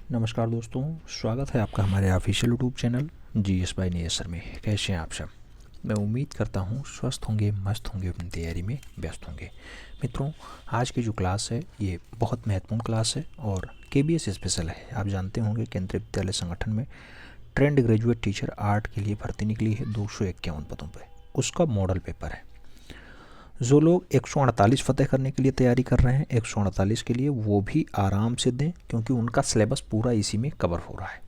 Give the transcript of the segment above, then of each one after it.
नमस्कार दोस्तों, स्वागत है आपका हमारे official YouTube channel GS by Nesar में। कैसे हैं आप सब? मैं उम्मीद करता हूँ स्वस्थ होंगे, मस्त होंगे, अपनी तैयारी में व्यस्त होंगे। मित्रों, आज की जो क्लास है ये बहुत महत्वपूर्ण क्लास है और KBS स्पेशल है। आप जानते होंगे केंद्रीय विद्यालय संगठन में ट्रेंड ग्रेजुएट टीचर आर्ट के लिए भर्ती निकली है 251 पदों पर। उसका मॉडल पेपर है। जो लोग 148 फतेह करने के लिए तैयारी कर रहे हैं, 148 के लिए वो भी आराम से दें, क्योंकि उनका सिलेबस पूरा इसी में कवर हो रहा है।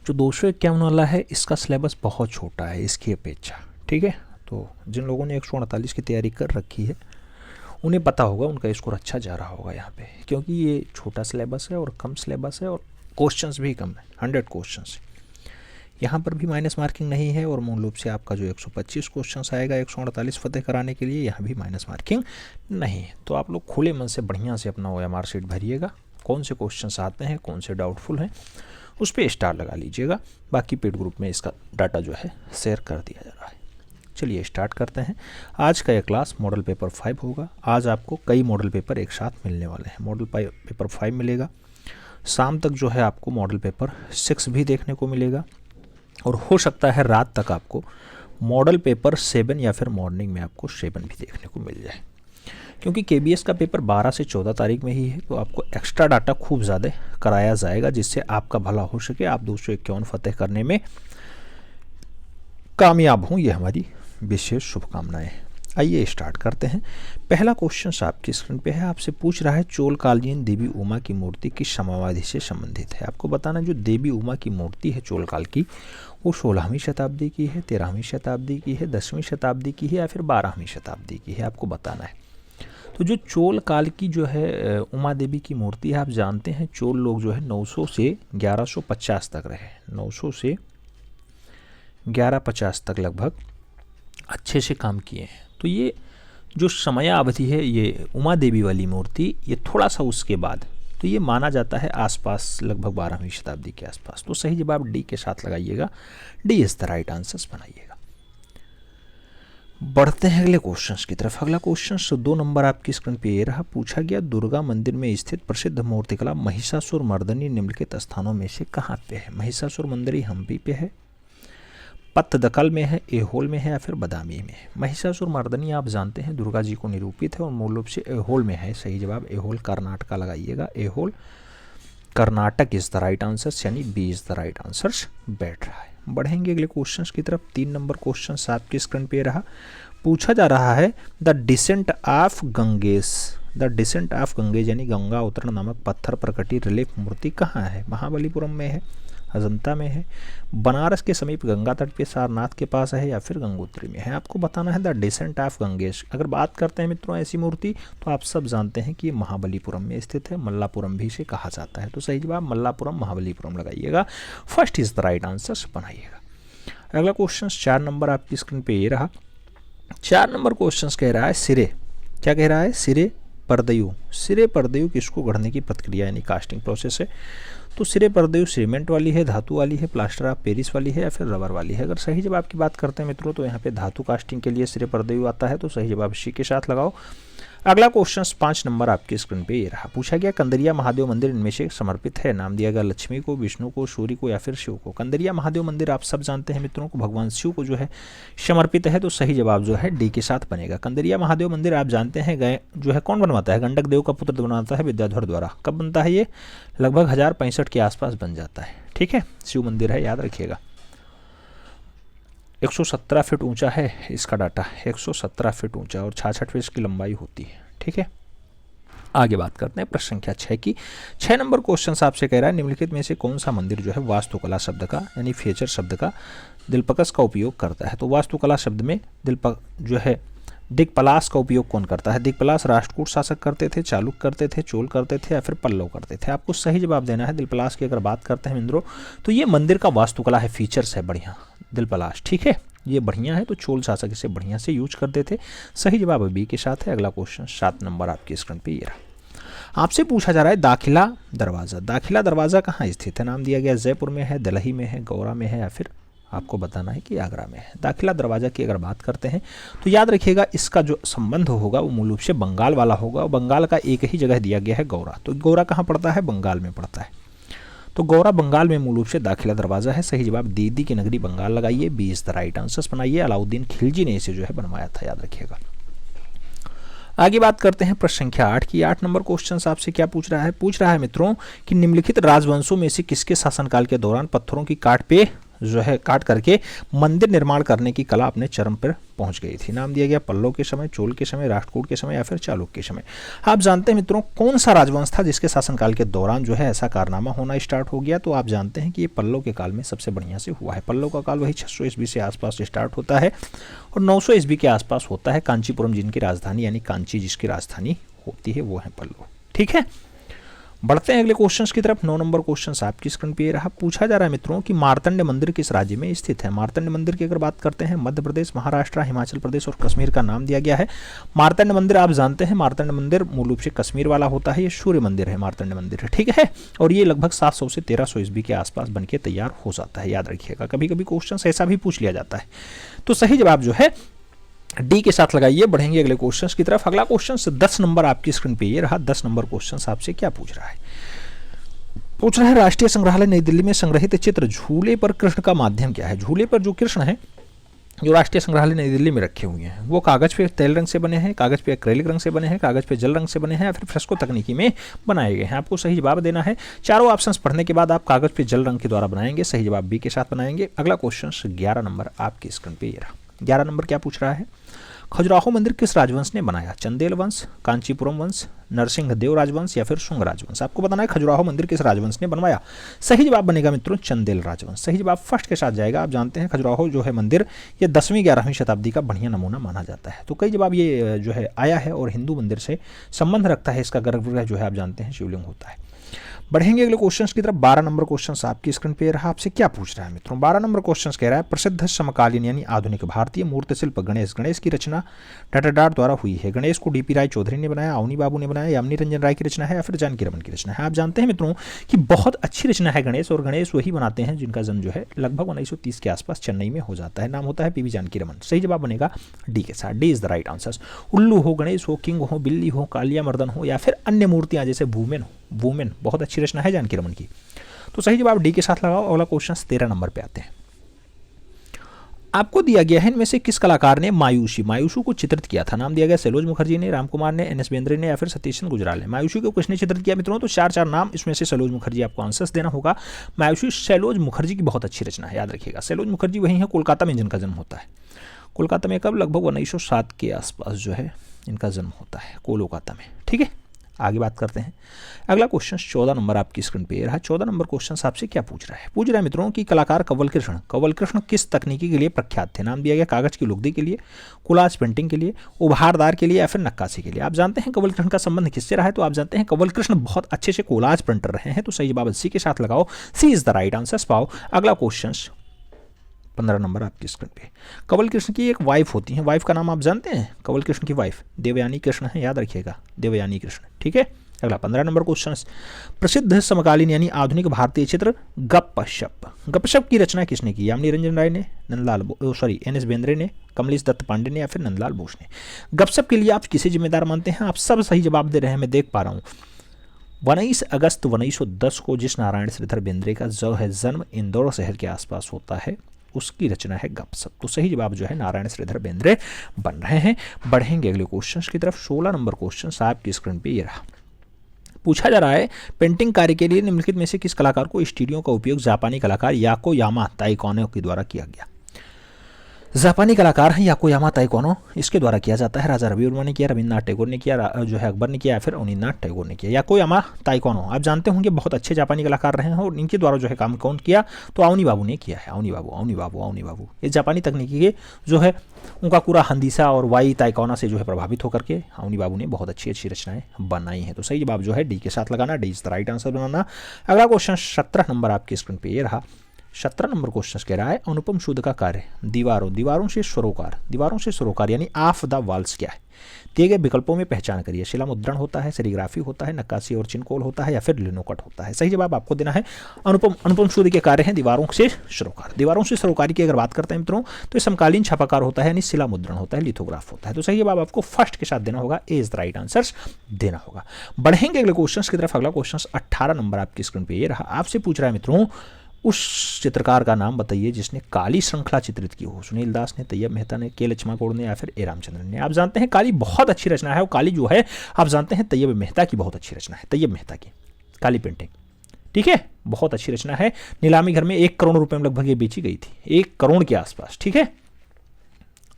जो 251 वाला है इसका सिलेबस बहुत छोटा है इसकी अपेक्षा, ठीक है। तो जिन लोगों ने 148 की तैयारी कर रखी है उन्हें पता होगा, उनका स्कोर अच्छा जा रहा होगा यहाँ पे, क्योंकि ये छोटा सिलेबस है और कम सिलेबस है और क्वेश्चंस भी कम है, 100 क्वेश्चंस। यहाँ पर भी माइनस मार्किंग नहीं है और मूल रूप से आपका जो 125 क्वेश्चंस आएगा 148 फतेह कराने के लिए, यहाँ भी माइनस मार्किंग नहीं है। तो आप लोग खुले मन से बढ़िया से अपना OMR शीट भरिएगा, कौन से क्वेश्चंस आते हैं, कौन से डाउटफुल हैं, उस पर स्टार लगा लीजिएगा। बाकी पेड ग्रुप में इसका डाटा जो है शेयर कर दिया जा रहा है। चलिए स्टार्ट करते हैं। आज का यह क्लास मॉडल पेपर 5 होगा। आज आपको कई मॉडल पेपर एक साथ मिलने वाले हैं। मॉडल पेपर 5 मिलेगा, शाम तक जो है आपको मॉडल पेपर 6 भी देखने को मिलेगा और हो सकता है रात तक आपको मॉडल पेपर 7 या फिर मॉर्निंग में आपको 7 भी देखने को मिल जाए, क्योंकि KBS का पेपर 12 से 14 तारीख में ही है। तो आपको एक्स्ट्रा डाटा खूब ज़्यादा कराया जाएगा, जिससे आपका भला हो सके, आप 251 फतेह करने में कामयाब हों, ये हमारी विशेष शुभकामनाएं। आइए स्टार्ट करते हैं। पहला क्वेश्चन आपकी स्क्रीन पे है, आपसे पूछ रहा है चोल कालीन देवी उमा की मूर्ति किस समयावधि से संबंधित है। आपको बताना जो देवी उमा की मूर्ति है चोल काल की, वो 16वीं शताब्दी की है, 13वीं शताब्दी की है, 10वीं शताब्दी की है या फिर 12वीं शताब्दी की है, आपको बताना है। तो जो चोल काल की जो है उमा देवी की मूर्ति है, आप जानते हैं चोल लोग जो है 900 से 1150 तक रहे, 900 से 1150 तक लगभग अच्छे से काम किए हैं। तो ये जो समयावधि है ये उमा देवी वाली मूर्ति, ये थोड़ा सा उसके बाद, तो ये माना जाता है आसपास लगभग 12वीं शताब्दी के आसपास। तो सही जवाब डी के साथ लगाइएगा, D is the right answer बनाइएगा। बढ़ते हैं अगले क्वेश्चंस की तरफ। अगला क्वेश्चन 2 नंबर आपकी स्क्रीन पे ये रहा। पूछा गया दुर्गा मंदिर में स्थित प्रसिद्ध मूर्तिकला महिषासुर मर्दनी निम्नलिखित स्थानों में से कहाँ पे है। महिषासुर मंदिर हम्पी पे है, पत्तदकल में है, एहोल में है या फिर बदामी में है। महिषासुर मर्दनी आप जानते हैं दुर्गा जी को निरूपित है और मूल रूप से एहोल में है। सही जवाब एहोल कर्नाटका लगाइएगा, Aihole Karnataka is the right answer, यानी B is the right answer बैठ रहा है। बढ़ेंगे अगले क्वेश्चंस की तरफ। 3 नंबर क्वेश्चन आपकी स्क्रीन पे रहा। पूछा जा रहा है the descent of Gangesh, the descent of Ganges यानी गंगा उतरण नामक पत्थर पर कटी रिलीफ मूर्ति कहाँ है। महाबलीपुरम में है, अजंता में है, बनारस के समीप गंगा तट पे सारनाथ के पास है या फिर गंगोत्री में है। आपको बताना है द डिसेंट ऑफ गंगेश। अगर बात करते हैं मित्रों ऐसी मूर्ति, तो आप सब जानते हैं कि ये महाबलीपुरम में स्थित है, मल्लापुरम भी इसे कहा जाता है। तो सही जवाब मल्लापुरम महाबलीपुरम लगाइएगा, first is the right answer बनाइएगा। अगला क्वेश्चन 4 नंबर आपकी स्क्रीन पे ये रहा। 4 नंबर क्वेश्चन कह रहा है सिरे, क्या कह रहा है, सिरे परदयु। सिरे परदयु किसको गढ़ने की प्रक्रिया यानी कास्टिंग प्रोसेस है। तो सिरे परदयु सीमेंट वाली है, धातु वाली है, प्लास्टर ऑफ पेरिस वाली है या फिर रबर वाली है। अगर सही जवाब की बात करते हैं मित्रों, तो यहाँ पे धातु कास्टिंग के लिए सिरे परदयु आता है। तो सही जवाब सी के साथ लगाओ। अगला क्वेश्चन 5 नंबर आपकी स्क्रीन पे ये रहा। पूछा गया कंदरिया महादेव मंदिर इनमें से समर्पित है। नाम दिया गया लक्ष्मी को, विष्णु को, सूर्य को या फिर शिव को। कंदरिया महादेव मंदिर आप सब जानते हैं मित्रों को भगवान शिव को जो है समर्पित है। तो सही जवाब जो है डी के साथ बनेगा। कंदरिया महादेव मंदिर आप जानते हैं गए जो है कौन बनवाता है, गंडक देव का पुत्र बनवाता है विद्याधर द्वारा। कब बनता है ये, लगभग 1065 के आसपास बन जाता है, ठीक है। शिव मंदिर है, याद रखिएगा। 117 फीट ऊंचा है इसका डाटा, 117 फीट ऊंचा और 66 फीट की लंबाई होती है, ठीक है। आगे बात करते हैं प्रश्न संख्या 6 की। 6 नंबर क्वेश्चन आपसे कह रहा है निम्नलिखित में से कौन सा मंदिर जो है वास्तुकला शब्द का यानी फीचर शब्द का दिलपकस का उपयोग करता है। तो वास्तुकला शब्द में जो है दिक्पलाश का उपयोग कौन करता है। दिक्पलाश राष्ट्रकूट शासक करते थे, चालुक्य करते थे, चोल करते थे या फिर पल्लव करते थे। आपको सही जवाब देना है। दिलपलाश की अगर बात करते हैं मित्रों, तो ये मंदिर का वास्तुकला है, फीचर्स है बढ़िया दिलपलाश, ठीक है, ये बढ़िया है। तो चोल शासक इसे बढ़िया से यूज करते थे। सही जवाब बी के साथ है। अगला क्वेश्चन 7 नंबर आपकी स्क्रीन पे ये रहा। आपसे पूछा जा रहा है दाखिला दरवाज़ा। दाखिला दरवाज़ा कहाँ स्थित है। नाम दिया गया जयपुर में है, दिल्ली में है, गौरा में है या फिर आपको बताना है कि आगरा में है। दाखिला दरवाज़ा की अगर बात करते हैं तो याद रखिएगा इसका जो संबंध होगा वो मूल रूप से बंगाल वाला होगा, और बंगाल का एक ही जगह दिया गया है गौरा। तो गौरा कहाँ पड़ता है? बंगाल में पड़ता है। तो गौरा बंगाल में मूल रूप से दाखिला दरवाज़ा है। सही जवाब दीदी की नगरी बंगाल लगाइए, B is the right answer बनाइए। अलाउद्दीन खिलजी ने इसे जो है बनवाया था, याद रखिएगा। आगे बात करते हैं प्रश्न संख्या 8 की। 8 नंबर क्वेश्चन आपसे क्या पूछ रहा है? पूछ रहा है मित्रों कि निम्नलिखित राजवंशों में से किसके शासनकाल के दौरान पत्थरों की काट करके मंदिर निर्माण करने की कला अपने चरम पर पहुंच गई थी? नाम दिया गया पल्लव के समय, चोल के समय, राष्ट्रकूट के समय या फिर चालुक्य के समय। आप जानते हैं मित्रों कौन सा राजवंश था जिसके शासनकाल के दौरान जो है ऐसा कारनामा होना स्टार्ट हो गया? तो आप जानते हैं कि ये पल्लव के काल में सबसे बढ़िया से हुआ है। पल्लव का काल वही 600 ईस्वी से आसपास स्टार्ट होता है और 900 ईस्वी के आसपास होता है। कांचीपुरम जिनकी राजधानी यानी कांची जिसकी राजधानी होती है वो है पल्लव। ठीक है, बढ़ते हैं अगले क्वेश्चंस की तरफ। 9 नंबर क्वेश्चंस आपकी स्क्रीन पे रहा। पूछा जा रहा है मित्रों कि मार्तंड मंदिर किस राज्य में स्थित है? मार्तंड मंदिर की अगर बात करते हैं मध्य प्रदेश, महाराष्ट्र, हिमाचल प्रदेश और कश्मीर का नाम दिया गया है। मार्तंड मंदिर आप जानते हैं, मार्तंड मंदिर मूल रूप से कश्मीर वाला होता है। ये सूर्य मंदिर है, मार्तंड मंदिर, ठीक है। और ये लगभग 700 से 1300 ईस्वी के आसपास बनके तैयार हो जाता है, याद रखिएगा। कभी कभी क्वेश्चन ऐसा भी पूछ लिया जाता है। तो सही जवाब जो है डी के साथ लगाइए। बढ़ेंगे अगले क्वेश्चंस की तरफ। अगला क्वेश्चन 10 नंबर आपकी स्क्रीन पे ये रहा। 10 नंबर क्वेश्चन आपसे क्या पूछ रहा है? पूछ रहा है राष्ट्रीय संग्रहालय नई दिल्ली में संग्रहित चित्र झूले पर कृष्ण का माध्यम क्या है? झूले पर जो कृष्ण है जो राष्ट्रीय संग्रहालय नई दिल्ली में रखे हुए हैं वो कागज पे तेल रंग से बने हैं, कागज पे एक्रेलिक रंग से बने हैं, कागज पे जल रंग से बने हैं या फिर फ्रेस्को तकनीकी में बनाए गए हैं? आपको सही जवाब देना है। चारों ऑप्शंस पढ़ने के बाद आप कागज पे जल रंग के द्वारा बनाएंगे। सही जवाब बी के साथ बनाएंगे। अगला क्वेश्चन 11 नंबर आपकी स्क्रीन पे ये रहा। 11 नंबर क्या पूछ रहा है? खजुराहो मंदिर किस राजवंश ने बनाया? चंदेल वंश, कांचीपुरम वंश, नरसिंहदेव राजवंश या फिर शुंग राजवंश? आपको बताना है खजुराहो मंदिर किस राजवंश ने बनवाया। सही जवाब बनेगा मित्रों चंदेल राजवंश। सही जवाब फर्स्ट के साथ जाएगा। आप जानते हैं खजुराहो जो है मंदिर ये 10वीं-11वीं शताब्दी का बढ़िया नमूना माना जाता है। तो कई जवाब ये जो है आया है और हिंदू मंदिर से संबंध रखता है। इसका गर्भगृह जो है आप जानते हैं शिवलिंग होता है। बढ़ेंगे अगले क्वेश्चंस की तरफ। 12 नंबर क्वेश्चन आपकी स्क्रीन पे रहा। आपसे क्या पूछ रहा है मित्रों? 12 नंबर क्वेश्चन कह रहा है प्रसिद्ध समकालीन यानी आधुनिक भारतीय मूर्ति शिल्प गणेश की रचना टाटाडार द्वारा हुई है। गणेश को डीपी राय चौधरी ने बनाया, अवनी बाबू ने बनाया, यामिनी रंजन राय की रचना है या फिर जानकी रमन की रचना है? आप जानते हैं मित्रों कि बहुत अच्छी रचना है गणेश, और गणेश वही बनाते हैं जिनका जन्म जो है लगभग 1930 के आसपास चेन्नई में हो जाता है। नाम होता है पीवी जानकी रमन। सही जवाब बनेगा डी के साथ। D is the right answer. उल्लू हो, गणेश हो, किंग हो, बिल्ली हो, कालिया मर्दन हो या फिर अन्य मूर्तियां जैसे वुमेन बहुत अच्छी रचना है जानकी रमन की। तो सही जवाब डी के साथ लगाओ। अगला क्वेश्चन 13 नंबर पे आते हैं। आपको दिया गया है इनमें से किस कलाकार ने मायूसी को चित्रित किया था? नाम दिया गया सैलोज मुखर्जी ने, रामकुमार ने, एन एस बेंद्रे ने या फिर सतीश चंद्र गुजराल ने? मायूसी को किसने चित्रित किया मित्रों? तो 4 नाम, इसमें से सैलोज मुखर्जी आपको आंसर्स देना होगा। मायूसी सैलोज मुखर्जी की बहुत अच्छी रचना है, याद रखिएगा। सैलोज मुखर्जी वही है कोलकाता में जिनका जन्म होता है। कोलकाता में कब? लगभग 1907 के आसपास जो है इनका जन्म होता है कोलकाता में, ठीक है। आगे बात करते हैं। अगला क्वेश्चन 14 नंबर आपकी स्क्रीन पे रहा। 14 नंबर क्वेश्चन आपसे क्या पूछ रहा है? पूछ रहा है मित्रों कि कलाकार कंवल कृष्ण किस तकनीकी के लिए प्रख्यात थे? नाम दिया गया कागज की लुगदी के लिए, कोलाज पेंटिंग के लिए, उपहारदार के लिए या फिर नक्काशी के लिए? आप जानते हैं कंवल कृष्ण का संबंध किससे रहा है? तो आप जानते हैं कंवल कृष्ण बहुत अच्छे से कोलाज पेंटर रहे हैं। तो सही जवाब सी के साथ लगाओ। सी इज द राइट आंसर पाओ। अगला क्वेश्चन 15 नंबर आपकी स्क्रीन पे। कंवल कृष्ण की एक वाइफ होती है, वाइफ का नाम आप जानते हैं? कंवल कृष्ण की वाइफ देवयानी कृष्ण है, याद रखिएगा देवयानी कृष्ण, ठीक है। अगला 15 नंबर क्वेश्चन प्रसिद्ध समकालीन यानी आधुनिक भारतीय चित्र गपशप की रचना किसने की? यामिनी रंजन राय ने, एन एस बेंद्रे ने, कमलेश दत्त पांडे ने या फिर नंदलाल बोस ने? गपशप के लिए आप किसे जिम्मेदार मानते हैं? आप सब सही जवाब दे रहे हैं, मैं देख पा रहा हूँ। 19 अगस्त 1910 को जिस नारायण श्रीधर बेंद्रे का जो है जन्म इंदौर शहर के आसपास होता है उसकी रचना है गपशप। तो सही जवाब जो है नारायण श्रीधर बेंद्रे बन रहे हैं। बढ़ेंगे अगले क्वेश्चन की तरफ। 16 नंबर क्वेश्चन आपकी स्क्रीन पे ये रहा। पूछा जा रहा है पेंटिंग कार्य के लिए निम्नलिखित में से किस कलाकार को स्टूडियो का उपयोग जापानी कलाकार याकोयामा ताइकानो के द्वारा किया गया? जापानी कलाकार हैं याकोयामा ताइकानो, इसके द्वारा किया जाता है। राजा रवि वर्मा ने किया, रविन्द्रनाथ टैगोर ने किया, जो है अकबर ने किया या फिर अवनीनाथ टैगोर ने किया। याकोयामा ताइकानो आप जानते होंगे बहुत अच्छे जापानी कलाकार रहे हैं और इनके द्वारा जो है काम कौन किया? तो अवनी बाबू ने किया है। अवनी बाबू ये जापानी तकनीकी के जो है उनका पूरा हंदीसा और वाई ताइकाना से जो है प्रभावित होकर के अवनी बाबू ने बहुत अच्छी रचनाएं बनाई हैं। तो सही जवाब जो है डी के साथ लगाना, D is the right answer बनाना। अगला क्वेश्चन 17 नंबर आपकी स्क्रीन पे ये रहा। 17 नंबर क्वेश्चन कह रहा है अनुपम सूद का कार्य दीवारों से सरोकार यानी ऑफ द वॉल्स क्या है। दिए गए विकल्पों में पहचान करिए। शिला मुद्रण होता है, सेरिग्राफी होता है, नक्काशी और चिनकोल होता है या फिर लिनोकट होता है। सही जवाब आपको देना है अनुपम सूद के कार्य हैं दीवारों से सरोकार। दीवारों से सरोकारी की अगर बात करते हैं मित्रों तो समकालीन छापाकार होता है यानी शिला मुद्रण होता है, लिथोग्राफ होता है। तो सही जवाब आपको फर्स्ट के साथ देना होगा, ए इज द राइट आंसर देना होगा। बढ़ेंगे अगले क्वेश्चन की तरफ। अगला क्वेश्चन 18 नंबर आपकी स्क्रीन पर ये रहा। आपसे पूछ रहा है मित्रों उस चित्रकार का नाम बताइए जिसने काली श्रृंखला चित्रित की हो। सुनील दास ने, तैयब मेहता ने, के लक्ष्माकोड़ ने या फिर ए रामचंद्रन ने। आप जानते हैं काली बहुत अच्छी रचना है और काली जो है आप जानते हैं तैयब मेहता की बहुत अच्छी रचना है, तैयब मेहता की काली पेंटिंग, ठीक है, बहुत अच्छी रचना है। नीलामी घर में 1 करोड़ रुपए में लगभग ये बेची गई थी, 1 करोड़ के आसपास, ठीक है।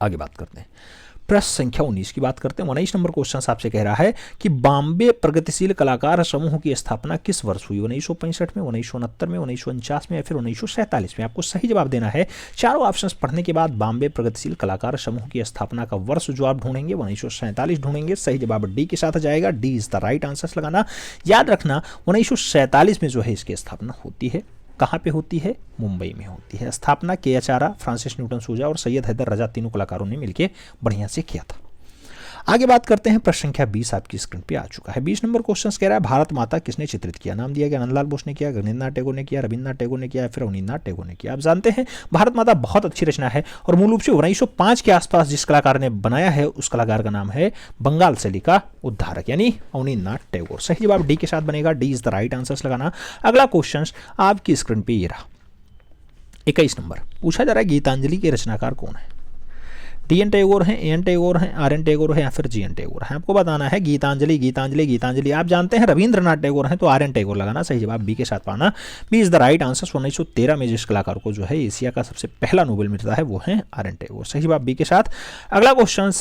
आगे बात करते हैं, प्रश्न संख्या 19 की बात करते हैं। 19 नंबर क्वेश्चन आपसे कह रहा है कि बॉम्बे प्रगतिशील कलाकार समूह की स्थापना किस वर्ष हुई। 1965 में, 1969 में, 1949 में या फिर 1947 में। आपको सही जवाब देना है। चारों ऑप्शंस पढ़ने के बाद बॉम्बे प्रगतिशील कलाकार समूह की स्थापना का वर्ष जो आप ढूंढेंगे 1947 ढूंढेंगे। सही जवाब डी के साथ जाएगा, D is the right answer लगाना। याद रखना 1947 में जो है इसकी स्थापना होती है। कहाँ पे होती है? मुंबई में होती है। स्थापना के.एच. आरा, फ्रांसिस न्यूटन सूजा और सैयद हैदर रजा तीनों कलाकारों ने मिलकर बढ़िया से किया था। आगे बात करते हैं, प्रश्न संख्या 20 आपकी स्क्रीन पे आ चुका है। 20 नंबर क्वेश्चन कह रहा है भारत माता किसने चित्रित किया। नाम दिया गया नंदलाल बोस ने किया, गगनेंद्रनाथ टैगोर ने किया, रविन्द्रनाथ टैगोर ने किया या फिर अवनींद्रनाथ टैगोर ने किया। आप जानते हैं भारत माता बहुत अच्छी रचना है और मूल रूप से 1905 के आसपास जिस कलाकार ने बनाया है उस कलाकार का नाम है बंगाल शैली का उद्धारक यानी अवनींद्रनाथ टैगोर। सही जवाब डी के साथ बनेगा, D is the right answer लगाना। अगला क्वेश्चन आपकी स्क्रीन पे ये रहा। 21 नंबर पूछा जा रहा है गीतांजलि के रचनाकार कौन है। टी.एन. टैगोर हैं, ए.एन. टैगोर हैं, आर.एन. टैगोर हैं या फिर जी.एन. टैगोर हैं। आपको बताना है गीतांजलि गीतांजलि गीतांजलि। आप जानते हैं रविंद्रनाथ टैगोर हैं तो आर.एन. टैगोर लगाना। सही जवाब बी के साथ पाना, B is the right answer. 1913 में जिस कलाकार को जो है एशिया का सबसे पहला नोबेल मिलता है वो है आर.एन. टैगोर। सही जवाब बी के साथ। अगला क्वेश्चन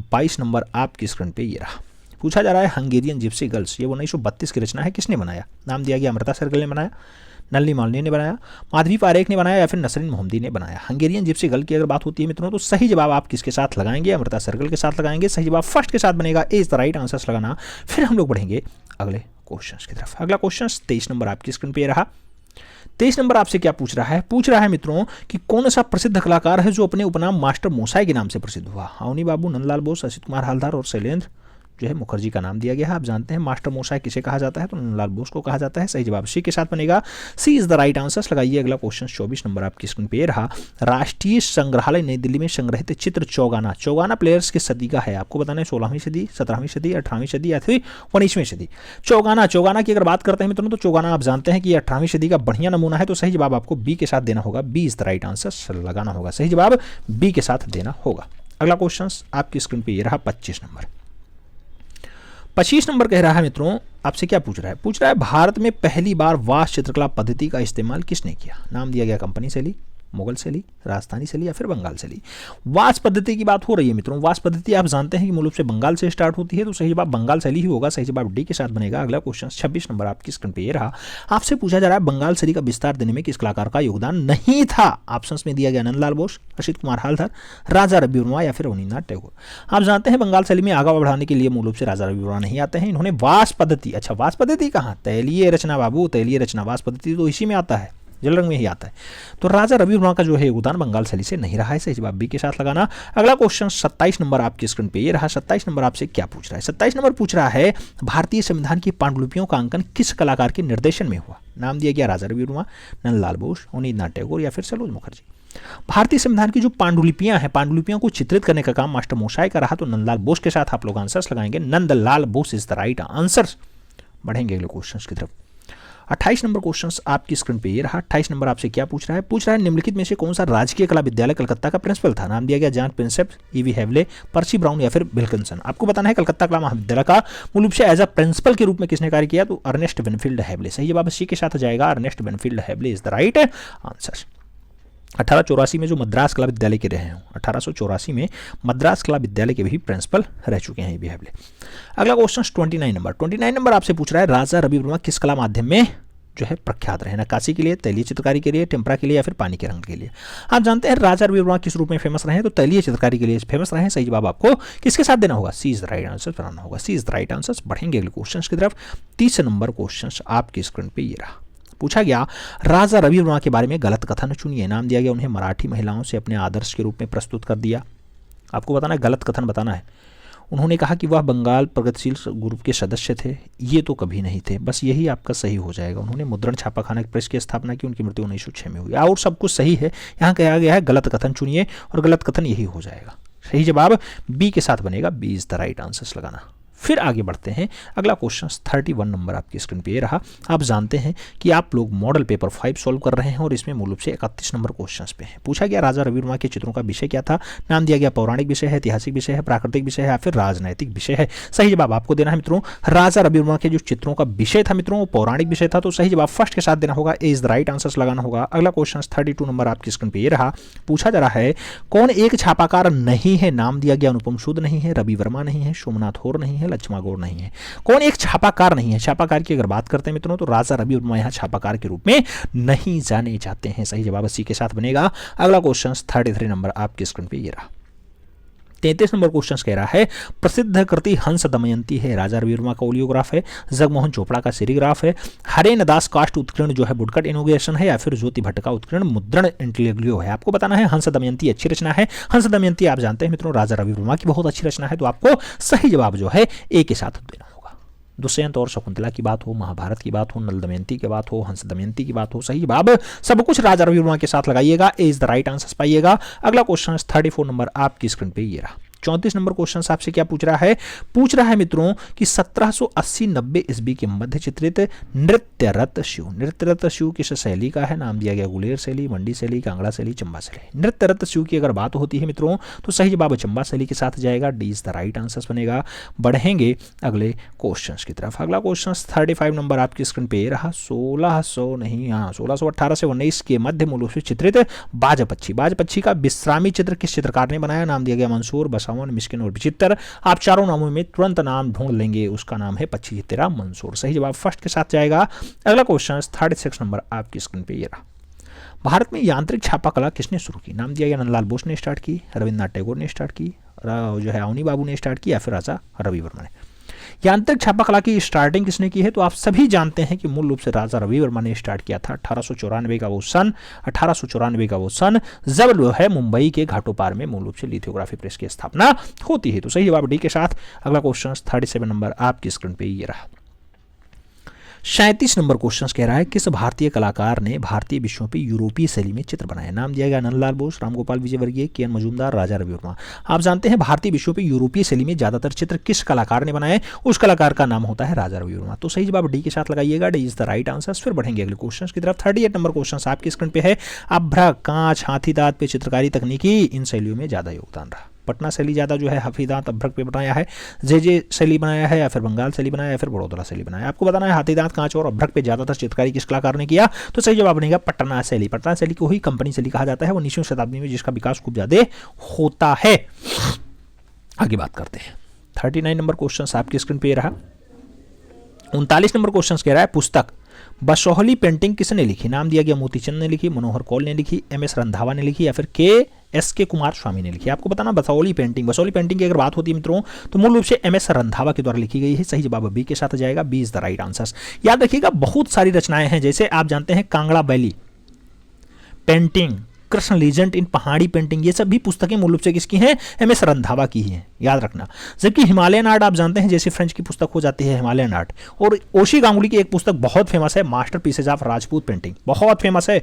22 नंबर आपकी स्क्रीन पे ये रहा। पूछा जा रहा है हंगेरियन जिप्सी गर्ल्स, ये 1932 की रचना है, किसने बनाया। नाम दिया गया अमृता सहगल ने बनाया, नलिनी मालनी ने बनाया, माधवी पारेख ने बनाया या फिर नसरीन मोहम्मदी ने बनाया। हंगेरियन जिप्सी गर्ल की अगर बात होती है मित्रों तो सही जवाब आप किसके साथ लगाएंगे, अमृता सहगल के साथ लगाएंगे। सही जवाब फर्स्ट के साथ बनेगा, ए इज द राइट आंसर लगाना। फिर हम लोग बढ़ेंगे अगले क्वेश्चन की तरफ। अगला क्वेश्चन 23 नंबर आपकी स्क्रीन पे रहा। 23 नंबर आपसे क्या पूछ रहा है? पूछ रहा है मित्रों कि कौन सा प्रसिद्ध कलाकार है जो अपने उपनाम मास्टर मोसाई के नाम से प्रसिद्ध हुआ। अवनी बाबू, नंदलाल बोस, असित कुमार हालदार और शैलेंद्र जो है मुखर्जी का नाम दिया गया है। आप जानते हैं मास्टर मोसाई किसे कहा जाता है तो नंदलाल बोस को कहा जाता है। सही जवाब सी के साथ बनेगा, सी इज द राइट आंसर लगाइए। अगला क्वेश्चन 24 नंबर आपकी स्क्रीन पे रहा। राष्ट्रीय संग्रहालय नई दिल्ली में संग्रहित चित्र चौगाना प्लेयर्स की सदी का है। आपको बताना है 16वीं सदी, 17वीं सदी, 18वीं सदी या फिर 19वीं सदी। चौगाना की अगर बात करते हैं मित्रों तो चौगाना आप जानते हैं कि 18वीं सदी का बढ़िया नमूना है। तो सही जवाब आपको बी के साथ देना होगा, B is the right answer लगाना होगा। सही जवाब बी के साथ देना होगा। अगला क्वेश्चन आपकी स्क्रीन पे ये रहा 25 नंबर। 25 नंबर कह रहा है मित्रों आपसे क्या पूछ रहा है? पूछ रहा है भारत में पहली बार वास्तु चित्रकला पद्धति का इस्तेमाल किसने किया। नाम दिया गया कंपनी शैली, मुगल शैली, राजस्थानी शैली या फिर बंगाल शैली। वास्तु पद्धति की बात हो रही है मित्रों। वास्तु पद्धति आप जानते हैं कि मूल रूप से बंगाल से स्टार्ट होती है तो सही जवाब बंगाल शैली ही होगा। सही जवाब डी के साथ बनेगा। अगला क्वेश्चन 26 नंबर आपकी स्क्रीन पे ये रहा। आपसे पूछा जा रहा है बंगाल शैली का विस्तार देने में किस कलाकार का योगदान नहीं था। ऑप्शंस में दिया गया नंदलाल बोस, असित कुमार हालदार, राजा रवि वर्मा या फिर अवनींद्रनाथ टैगोर। आप जानते हैं बंगाल शैली में आगे बढ़ाने के लिए मूल रूप से राजा रवि वर्मा नहीं आते हैं। इन्होंने वास्तु पद्धति, अच्छा वास्तु पद्धति कहाँ, तैलीय रचना बाबू, तैलीय रचना वास्तु पद्धति तो इसी में आता है, जल रंग में ही आता है। तो राजा रवि वर्मा का जो है योगदान बंगाल शैली से नहीं रहा है। सही जवाब बी के साथ लगाना। अगला क्वेश्चन 27 नंबर आपकी स्क्रीन पे ये रहा। 27 नंबर आपसे क्या पूछ रहा है? 27 नंबर पूछ रहा है भारतीय संविधान की पांडुलिपियों का अंकन किस कलाकार के निर्देशन में हुआ। नाम दिया गया राजा रवि वर्मा, नंदलाल बोस, अवनींद्रनाथ टैगोर या फिर सरोज मुखर्जी। भारतीय संविधान की जो पांडुलिपियां हैं, पांडुलिपियों को चित्रित करने का काम मास्टर मोसाई का रहा। तो नंदलाल बोस के साथ आप लोग आंसर्स लगाएंगे। Nandlal Bose is the right answer. बढ़ेंगे अगले क्वेश्चन की तरफ। 28 नंबर क्वेश्चन आपकी स्क्रीन पे ये रहा। 28 नंबर आपसे क्या पूछ रहा है? पूछ रहा है निम्नलिखित में से कौन सा राजकीय कला विद्यालय कलकत्ता का प्रिंसिपल था। नाम दिया गया John Prinsep, E V Havell, Percy Brown या फिर विल्किंसन। आपको बताना है कलकत्ता कला महाविद्यालय का मूल रूप से एज अ प्रिंसिपल के रूप में किसने कार्य किया। तो अर्नेस्ट बेनफील्ड हेवले। सही जवाब सी के साथ जाएगा, Ernest Binfield Havell is the right answer. 1884 में जो मद्रास कला विद्यालय के रहे हैं, 1884 में मद्रास कला विद्यालय के भी प्रिंसिपल रह चुके हैं ईवी हेवले। अगला क्वेश्चन 29 नंबर आपसे पूछ रहा है राजा रवि वर्मा किस कला माध्यम में जो है प्रख्यात रहे। नक्काशी के लिए, तैलीय चित्रकारी के लिए, टेम्परा के लिए या फिर पानी के रंग के लिए। आप जानते हैं राजा रवि वर्मा किस रूप में फेमस रहे। तो तैलीय चित्रकारी के लिए फेमस रहे। सही जवाब आपको किसके साथ देना होगा, सी इज द राइट आंसर बनाना होगा, सी इज द राइट आंसर। बढ़ेंगे अगले क्वेश्चन की तरफ। 30 नंबर क्वेश्चन आपकी स्क्रीन पे ये रहा। पूछा गया राजा रवि वर्मा के बारे में गलत कथन चुनिए। नाम दिया गया उन्हें मराठी महिलाओं से अपने आदर्श के रूप में प्रस्तुत कर दिया। आपको बताना है, गलत कथन बताना है। उन्होंने कहा कि वह बंगाल प्रगतिशील ग्रुप के सदस्य थे, ये तो कभी नहीं थे। बस यही आपका सही हो जाएगा। उन्होंने मुद्रण छापाखाना प्रेस की स्थापना की, उनकी मृत्यु 1906 में हुई। और सब कुछ सही है। यहाँ कहा गया है गलत कथन चुनिए और गलत कथन यही हो जाएगा। सही जवाब बी के साथ बनेगा। B is the right answer लगाना। फिर आगे बढ़ते हैं। अगला क्वेश्चन 31 नंबर आपकी स्क्रीन पे ये रहा। आप जानते हैं कि आप लोग मॉडल पेपर 5 सॉल्व कर रहे हैं और इसमें मूल रूप से 31 नंबर क्वेश्चंस पे हैं। पूछा गया राजा रवि वर्मा के चित्रों का विषय क्या था। नाम दिया गया पौराणिक विषय है, ऐतिहासिक विषय है, प्राकृतिक विषय है या फिर राजनैतिक विषय है। सही जवाब आपको देना है मित्रों, राजा रवि वर्मा के जो चित्रों का विषय था मित्रों वो पौराणिक विषय था। तो सही जवाब फर्स्ट के साथ देना होगा। ए इज द राइट आंसर लगाना होगा। अगला क्वेश्चन 32 नंबर आपकी स्क्रीन पे ये रहा। पूछा जा रहा है कौन एक छापाकार नहीं है। नाम दिया गया अनुपम सूद नहीं है, रवि वर्मा नहीं है, सोमनाथ होर नहीं है, लक्ष्मा गौड़ नहीं है। कौन एक छापाकार नहीं है। छापाकार की अगर बात करते हैं मित्रों तो राजा रवि वर्मा यहां छापाकार के रूप में नहीं जाने जाते हैं। सही जवाब सी के साथ बनेगा। अगला क्वेश्चन 33 नंबर आपकी स्क्रीन पे ये रहा। 33 नंबर क्वेश्चन कह रहा है प्रसिद्ध कृति हंस दमयंती है। राजा रवि वर्मा का ओलियोग्राफ है, जगमोहन चोपड़ा का सीरीग्राफ है, हरेन दास काष्ठ उत्कीर्ण जो है वुडकट इनोग्रेशन है या फिर ज्योति भट्ट का उत्कीर्ण मुद्रण इंटेलेग्लियो है। आपको बताना है हंस दमयंती अच्छी रचना है। हंस दमयंती आप जानते हैं मित्रों राजा रवि वर्मा की बहुत अच्छी रचना है। तो आपको सही जवाब जो है ए के साथ देना होगा। दुष्यंत और शकुंतला की बात हो, महाभारत की बात हो, नल दमयंती की बात हो, हंस दमयंती की बात हो, सही जवाब सब कुछ राजा रवि वर्मा के साथ लगाइएगा। ए इज द राइट आंसर पाइएगा। अगला क्वेश्चन 34 नंबर आपकी स्क्रीन पे ये रहा। 34 नंबर क्वेश्चन आपसे क्या पूछ रहा है। पूछ रहा है मित्रों कि 1780-90 ईस्वी के मध्य चित्रित नृत्य रत शिव। नृत्य रत शिव किस शैली का है। नाम दिया गया गुलेर शैली, मंडी शैली, कांगड़ा शैली, चंबा शैली। नृत्य रत शिव की अगर बात होती है मित्रों तो सही जवाब चंबा शैली के साथ जाएगा। D is the right answer बनेगा। बढ़ेंगे अगले क्वेश्चन की तरफ। अगला क्वेश्चन 35 नंबर आपकी स्क्रीन पे रहा। 1618 से 19 के मध्य मूल रूप से चित्रित बाजपक्षी। बाजपक्षी का विश्रामी चित्र किस चित्रकार ने बनाया। नाम दिया गया मंसूर, बसावन, मिस्किन और विचित्र। आप चारों नामों में तुरंत नाम ढूंढ लेंगे, उसका नाम है पक्षी चित्रा मंसूर। सही जवाब फर्स्ट के साथ जाएगा। अगला क्वेश्चन 36 नंबर आपकी स्क्रीन पे ये रहा। भारत में यांत्रिक छापा कला किसने शुरू की। नाम दिया गया नंदलाल बोस ने स्टार्ट की, रविन्द्रनाथ टैगोर ने स्टार्ट की, जो है अवनी बाबू ने स्टार्ट की या फिर राजा रवि वर्मा ने। यांत्रिक छापा कला की स्टार्टिंग किसने की है तो आप सभी जानते हैं कि मूल रूप से राजा रवि वर्मा ने स्टार्ट किया था। 1894 का वो सन जब जो है मुंबई के घाटों पार में मूल रूप से लिथोग्राफी प्रेस की स्थापना होती है। तो सही जवाब डी के साथ। अगला क्वेश्चन 37 नंबर आपकी स्क्रीन पे ये रहा। 37 नंबर क्वेश्चन कह रहा है किस भारतीय कलाकार ने भारतीय विषयों पर यूरोपीय शैली में चित्र बनाए। नाम दिया गया नंदलाल बोस, रामगोपाल विजयवर्गीय, के एन मजूमदार, राजा रवि वर्मा। आप जानते हैं भारतीय विषयों पर यूरोपीय शैली में ज्यादातर चित्र किस कलाकार ने बनाए। उस कलाकार का नाम होता है राजा रवि वर्मा। तो सही जवाब डी के साथ लगाइएगा। D is the right answer. फिर बढ़ेंगे अगले क्वेश्चन की तरफ। 38 नंबर क्वेश्चन आपकी स्क्रीन पे है। अभ्रक, कांच, हाथी दांत पे चित्रकारी तकनीकी इन शैलियों में ज्यादा योगदान रहा। पटना शैली ज़्यादा जो है हाथीदांत अभ्रक पे बनाया है, जे शैली बनाया है या फिर बंगाल शैली बनाया है या फिर बड़ौदा शैली बनाया है। आपको बताना है हाथीदांत, कांच और अभ्रक पे ज़्यादातर चित्रकारी किस कलाकार ने किया। तो सही जवाब बनेगा पटना शैली। पटना शैली को ही कंपनी शैली कहा जाता है। वो 19वीं शताब्दी में जिसका विकास खूब ज़्यादा होता है। आगे बात करते हैं। 39 नंबर क्वेश्चन आपकी स्क्रीन पे रहा। 39 नंबर क्वेश्चन कह रहा है पुस्तक बसोहली पेंटिंग किसने लिखी। नाम दिया गया मोतीचंद ने लिखी, मनोहर कौल ने लिखी, एम.एस. रंधावा ने लिखी या फिर के कुमार स्वामी ने लिखी। आपको बताना बसोहली पेंटिंग की अगर बात होती है मित्रों तो मूल रूप से एम.एस. रंधावा के द्वारा लिखी गई है। सही जवाब बी के साथ जाएगा। B is the right answer. याद रखिएगा बहुत सारी रचनाएं हैं, जैसे आप जानते हैं कांगड़ा बैली पेंटिंग, कृष्ण लीजेंड इन पहाड़ी पेंटिंग, ये सब भी पुस्तकें मूल रूप से किसकी हैं, एम.एस. रंधावा की ही हैं, याद रखना। जबकि हिमालयन आर्ट आप जानते हैं जैसे फ्रेंच की पुस्तक हो जाती है हिमालयन आर्ट। और ओशी गांगुली की एक पुस्तक बहुत फेमस है, master pieces of Rajput painting, बहुत फेमस है।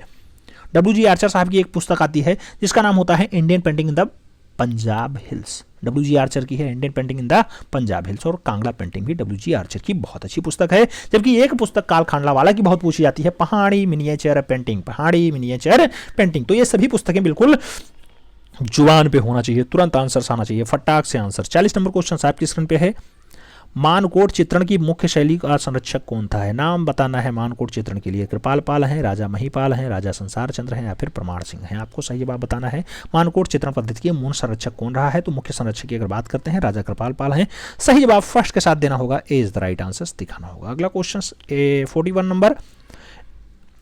डब्ल्यू.जी. आर्चर साहब की एक पुस्तक आती है जिसका नाम होता है Indian painting in the Punjab hills. W G. Archer की है Indian painting in the Punjab hills. और कांगड़ा पेंटिंग भी डब्ल्यू.जी. आर्चर की बहुत अच्छी पुस्तक है। जबकि एक पुस्तक काल खांडलावाला की बहुत पूछी जाती है, पहाड़ी मिनिएचर पेंटिंग। तो ये सभी पुस्तकें बिल्कुल जुबान पे होना चाहिए, तुरंत आंसर आना चाहिए, फटाक से आंसर। 40 नंबर क्वेश्चन आपकी स्क्रीन पे है। मानकोट चित्रण की मुख्य शैली का संरक्षक कौन था है। नाम बताना है मानकोट चित्रण के लिए। कृपाल पाल हैं, राजा महिपाल हैं, राजा संसार चंद्र हैं या फिर प्रमाण सिंह हैं। आपको सही जवाब बताना है मानकोट चित्रण पद्धति के मूल संरक्षक कौन रहा है। तो मुख्य संरक्षक की अगर बात करते हैं राजा कृपाल पाल हैं। सही जवाब फर्स्ट के साथ देना होगा। ए इज द राइट आंसर दिखाना होगा। अगला क्वेश्चन 41 नंबर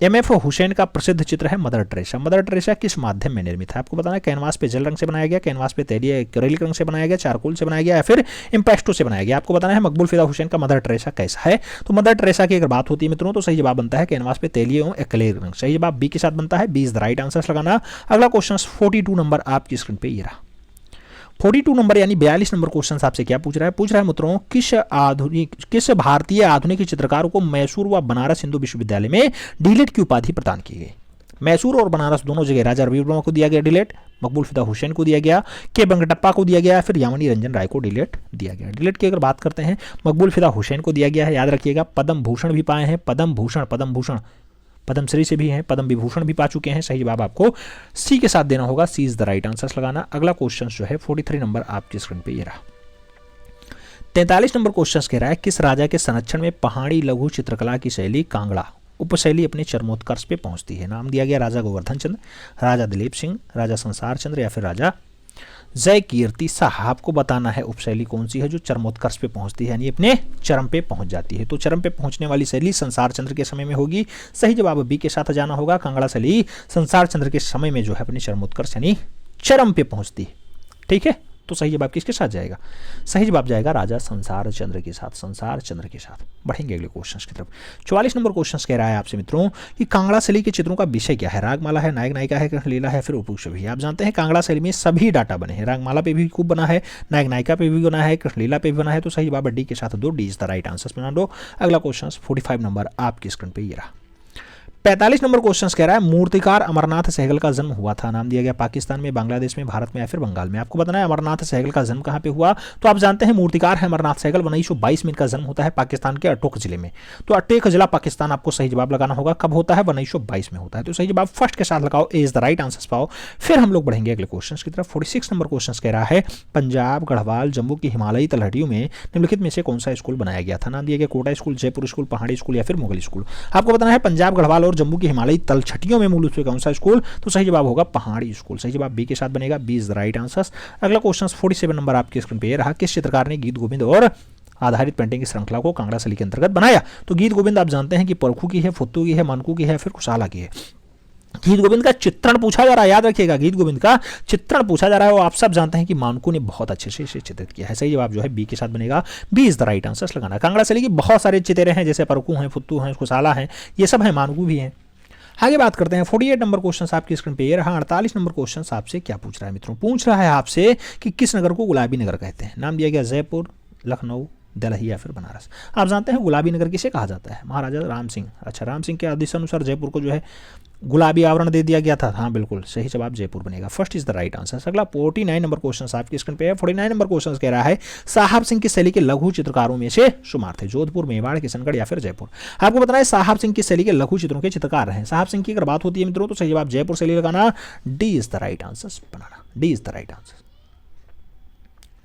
एम.एफ. हुसैन का प्रसिद्ध चित्र है मदर टेरेसा। मदर टेरेसा किस माध्यम में निर्मित है? आपको बताना है कैनवास पे जल रंग से बनाया गया, कैनवास पे तैलीय एक्रेलिक रंग से बनाया गया, चारकोल से बनाया गया या फिर इम्पेस्टो से बनाया गया। आपको बताना है मकबूल फिदा हुसैन का मदर टेरेसा कैसा है। तो मदर टेरेसा की अगर बात होती है मित्रों तो सही जवाब बनता है कैनवास पे तैलीय एवं एक्रेलिक रंग। सही जवाब बी के साथ बनता है, B is the right answer लगाना। अगला क्वेश्चन 42 नंबर आपकी स्क्रीन पे ये रहा। 42 नंबर यानी 42 नंबर क्वेश्चन आपसे क्या पूछ रहा है? पूछ रहा है मित्रों किस भारतीय आधुनिक चित्रकार को मैसूर व बनारस हिंदू विश्वविद्यालय में डीलिट की उपाधि प्रदान की गई? मैसूर और बनारस दोनों जगह राजा रवि वर्मा को दिया गया डीलिट, मकबूल फिदा हुसैन को दिया गया, के वेंकटप्पा को दिया गया, फिर यामिनी रंजन राय को डीलिट दिया गया। डीलिट की अगर बात करते हैं मकबूल फिदा हुसैन को दिया गया है, याद रखिएगा। पद्म भूषण भी पाए हैं, पद्म भूषण पद्मश्री से भी हैं, पद्म विभूषण भी पा चुके हैं। सही जवाब आपको सी के साथ देना होगा, सी इज द राइट आंसर लगाना। अगला क्वेश्चन जो है 43 नंबर आपकी स्क्रीन पे ये रहा। 43 नंबर क्वेश्चन कह रहा है किस राजा के संरक्षण में पहाड़ी लघु चित्रकला की शैली कांगड़ा उपशैली अपने चरमोत्कर्ष पे पहुंचती है? नाम दिया गया राजा गोवर्धन चंद्र, राजा दिलीप सिंह, राजा संसार चंद्र या फिर राजा जय कीर्ति शाह। आपको बताना है उपशैली कौन सी है जो चरमोत्कर्ष पे पहुंचती है यानी अपने चरम पे पहुंच जाती है। तो चरम पे पहुंचने वाली शैली संसार चंद्र के समय में होगी। सही जवाब बी के साथ जाना होगा, कांगड़ा शैली संसार चंद्र के समय में जो है अपने चरमोत्कर्ष यानी चरम पे पहुंचती है। ठीक है, तो सही जवाब किसके साथ जाएगा? सही जवाब जाएगा राजा संसार चंद्र के साथ, संसार चंद्र के साथ। बढ़ेंगे अगले क्वेश्चन की तरफ। 44 नंबर क्वेश्चन कह रहा है आपसे मित्रों कि कांगड़ा शैली के चित्रों का विषय क्या है? रागमाला है, नायक नायिका है, कृष्णलीला है, फिर उपछवि। आप जानते हैं कांगड़ा शैली में सभी डाटा बने हैं, रागमाला पे भी खूब बना है, नायक नायिका पे भी बना है, कृष्णलीला पे भी बना है। तो सही जवाब डी के साथ दो, D is the right answer बना दो। अगला क्वेश्चन 45 नंबर आपकी स्क्रीन पे ये रहा। 45 नंबर क्वेश्चन कह रहा है मूर्तिकार अमरनाथ सहगल का जन्म हुआ था। नाम दिया गया पाकिस्तान में, बांग्लादेश में, भारत में या फिर बंगाल में। आपको बताना है अमरनाथ सहगल का जन्म कहां पे हुआ? तो आप जानते हैं मूर्तिकार है अमरनाथ सहगल। 1922 में इनका जन्म होता है पाकिस्तान के अटोक जिले में। तो अटेक जिला पाकिस्तान आपको सही जवाब लगाना होगा। कब होता है? 1922 में होता है। तो सही जवाब फर्स्ट के साथ लगाओ, ए इज द राइट आंसर पाओ। फिर हम लोग बढ़ेंगे अगले क्वेश्चन की तरफ। 46 नंबर क्वेश्चन कह रहा है पंजाब, गढ़वाल, जम्मू की हिमालयी तलहटियों में निम्नलिखित में से कौन सा स्कूल बनाया गया था? नाम दिया गया कोटा स्कूल, जयपुर स्कूल, पहाड़ी स्कूल या फिर मुगल स्कूल। आपको बताना है पंजाब, गढ़वाल और जम्मू की हिमालयी तलछटियों में मूल रूप से कौन सा स्कूल? तो सही जवाब होगा पहाड़ी स्कूल। सही जवाब बी के साथ बनेगा, B is the right answer. अगला क्वेश्चन 47 नंबर आपके स्क्रीन पे रहा। किस चित्रकार ने गीत गोविंद और आधारित पेंटिंग की श्रृंखला को कांगड़ा शैली के अंतर्गत बनाया? तो गीत गोविंद आप जानते हैं कि परखू की है, फुत्तू की है, मानकू की है, फिर कुशाला की है। गीत गोविंद का चित्रण पूछा जा रहा है, याद रखिएगा गीत गोविंद का चित्रण पूछा जा रहा है। और आप सब जानते हैं कि मानकू ने बहुत अच्छे से इसे चित्रित किया है। सही जवाब जो है बी के साथ बनेगा, B is the right answer लगाना। कांगड़ा शैली की बहुत सारे चित्रे हैं, जैसे परखू हैं, फुत्तू हैं, कुशाला हैं, ये सब है, मानकू भी हैं। आगे बात करते हैं 48 नंबर क्वेश्चन आपकी स्क्रीन पे ये रहा। 48 नंबर क्वेश्चन आपसे क्या पूछ रहा है मित्रों? पूछ रहा है आपसे कि किस नगर को गुलाबी नगर कहते हैं? नाम दिया गया जयपुर, लखनऊ, दिल्ली या फिर बनारस। आप जानते हैं गुलाबी नगर किसे कहा जाता है? महाराजा राम सिंह। अच्छा, राम सिंह के आदेश अनुसार जयपुर को जो है गुलाबी आवरण दे दिया गया था। हाँ बिल्कुल, सही जवाब जयपुर बनेगा, first is the right answer. अगला 49 नंबर क्वेश्चन आपकी स्क्रीन पे है। 49 नंबर क्वेश्चन कह रहा है साहब सिंह की शैली के लघु चित्रकारों में से शुमार थे? जोधपुर, मेवाड़, किशनगढ़ या फिर जयपुर। आपको बताना है साहब सिंह की शैली के लघु चित्रों के चित्रकार रहे। साहब सिंह की अगर बात होती है मित्रों तो सही जवाब जयपुर शैली लगाना, D is the right answer बनाना, D is the right answer.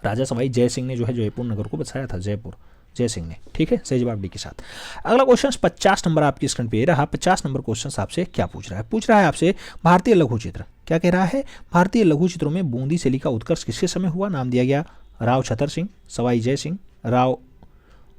Raja Sawai Jai Singh ने जो है जयपुर नगर को बसाया था, जयपुर जय सिंह ने। ठीक है, सही जवाब डी के साथ। अगला क्वेश्चन 50 नंबर आपकी स्क्रीन पे रहा। 50 नंबर क्वेश्चन आपसे क्या पूछ रहा है? पूछ रहा है आपसे भारतीय लघु चित्र। क्या कह रहा है? भारतीय लघु चित्रों में बूंदी शैली का उत्कर्ष किसके समय हुआ? नाम दिया गया राव छतर सिंह, सवाई जय सिंह, राव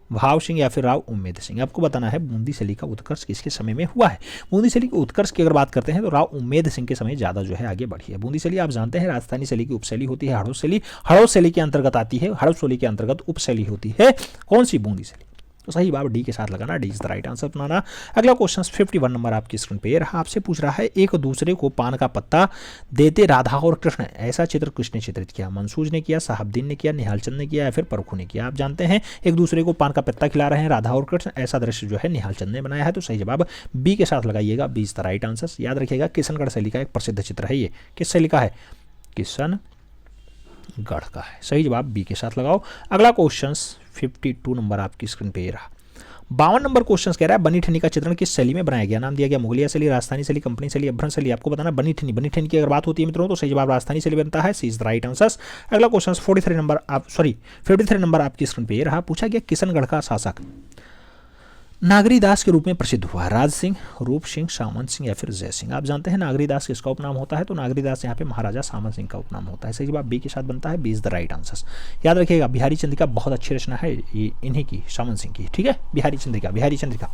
भाव सिंह या फिर राव उम्मेद सिंह। आपको बताना है बूंदी शैली का उत्कर्ष किसके समय में हुआ है। बूंदी शैली के उत्कर्ष की अगर बात करते हैं तो राव उम्मेद सिंह के समय ज़्यादा जो है आगे बढ़ी है। बूंदी शैली आप जानते हैं राजस्थानी शैली की उपशैली होती है, हड़ौत शैली। हड़ौत शैली के अंतर्गत आती है, हड़ौत शैली के अंतर्गत उपशैली होती है। कौन सी? बूंदी शैली। तो सही जवाब डी के साथ लगाना, D is the right answer बनाना। अगला क्वेश्चन 51 नंबर आपकी स्क्रीन पे रहा। आपसे पूछ रहा है एक दूसरे को पान का पत्ता देते राधा और कृष्ण, ऐसा चित्र किसने चित्रित किया? मंसूज ने किया, साहबदीन ने किया, निहाल चंद ने किया या फिर परखू ने किया। आप जानते हैं एक दूसरे को पान का पत्ता खिला रहे हैं राधा और कृष्ण, ऐसा दृश्य जो है निहाल चंद ने बनाया है। तो सही जवाब बी के साथ लगाइएगा, B is the right answer. याद रखिएगा किशनगढ़ शैली का एक प्रसिद्ध चित्र है ये। किस शैली का है? किशनगढ़ का है। सही जवाब बी के साथ लगाओ। अगला क्वेश्चन 52 नंबर आपकी स्क्रीन पे रहा। 52 नंबर क्वेश्चन कह रहा है बनी ठनी का चित्रण किस शैली में बनाया गया? नाम दिया गया मुगलिया शैली, राजस्थानी शैली, कंपनी शैली, अभ्रंश शैली। आपको बताना बनी ठनी की अगर बात होती है मित्रों तो सही जवाब राजस्थानी शैली बनता है, सी इज द राइट आंसर। अगला क्वेश्चन 53 नंबर आपकी स्क्रीन पे रहा। पूछा गया किशनगढ़ का शासक नागरी दास के रूप में प्रसिद्ध हुआ? राज सिंह, रूप सिंह, सामंत सिंह या फिर जय सिंह। आप जानते हैं नागरी दास किसका उपनाम होता है? तो नागरी दास यहाँ पे महाराजा सामंत सिंह का उपनाम होता है। सही जवाब बी के साथ बनता है, B is the right answer. याद रखिएगा बिहारी चंद्रिका बहुत अच्छी रचना है, ये इन्हीं की, सामंत सिंह की। ठीक है, बिहारी चंद्रिका।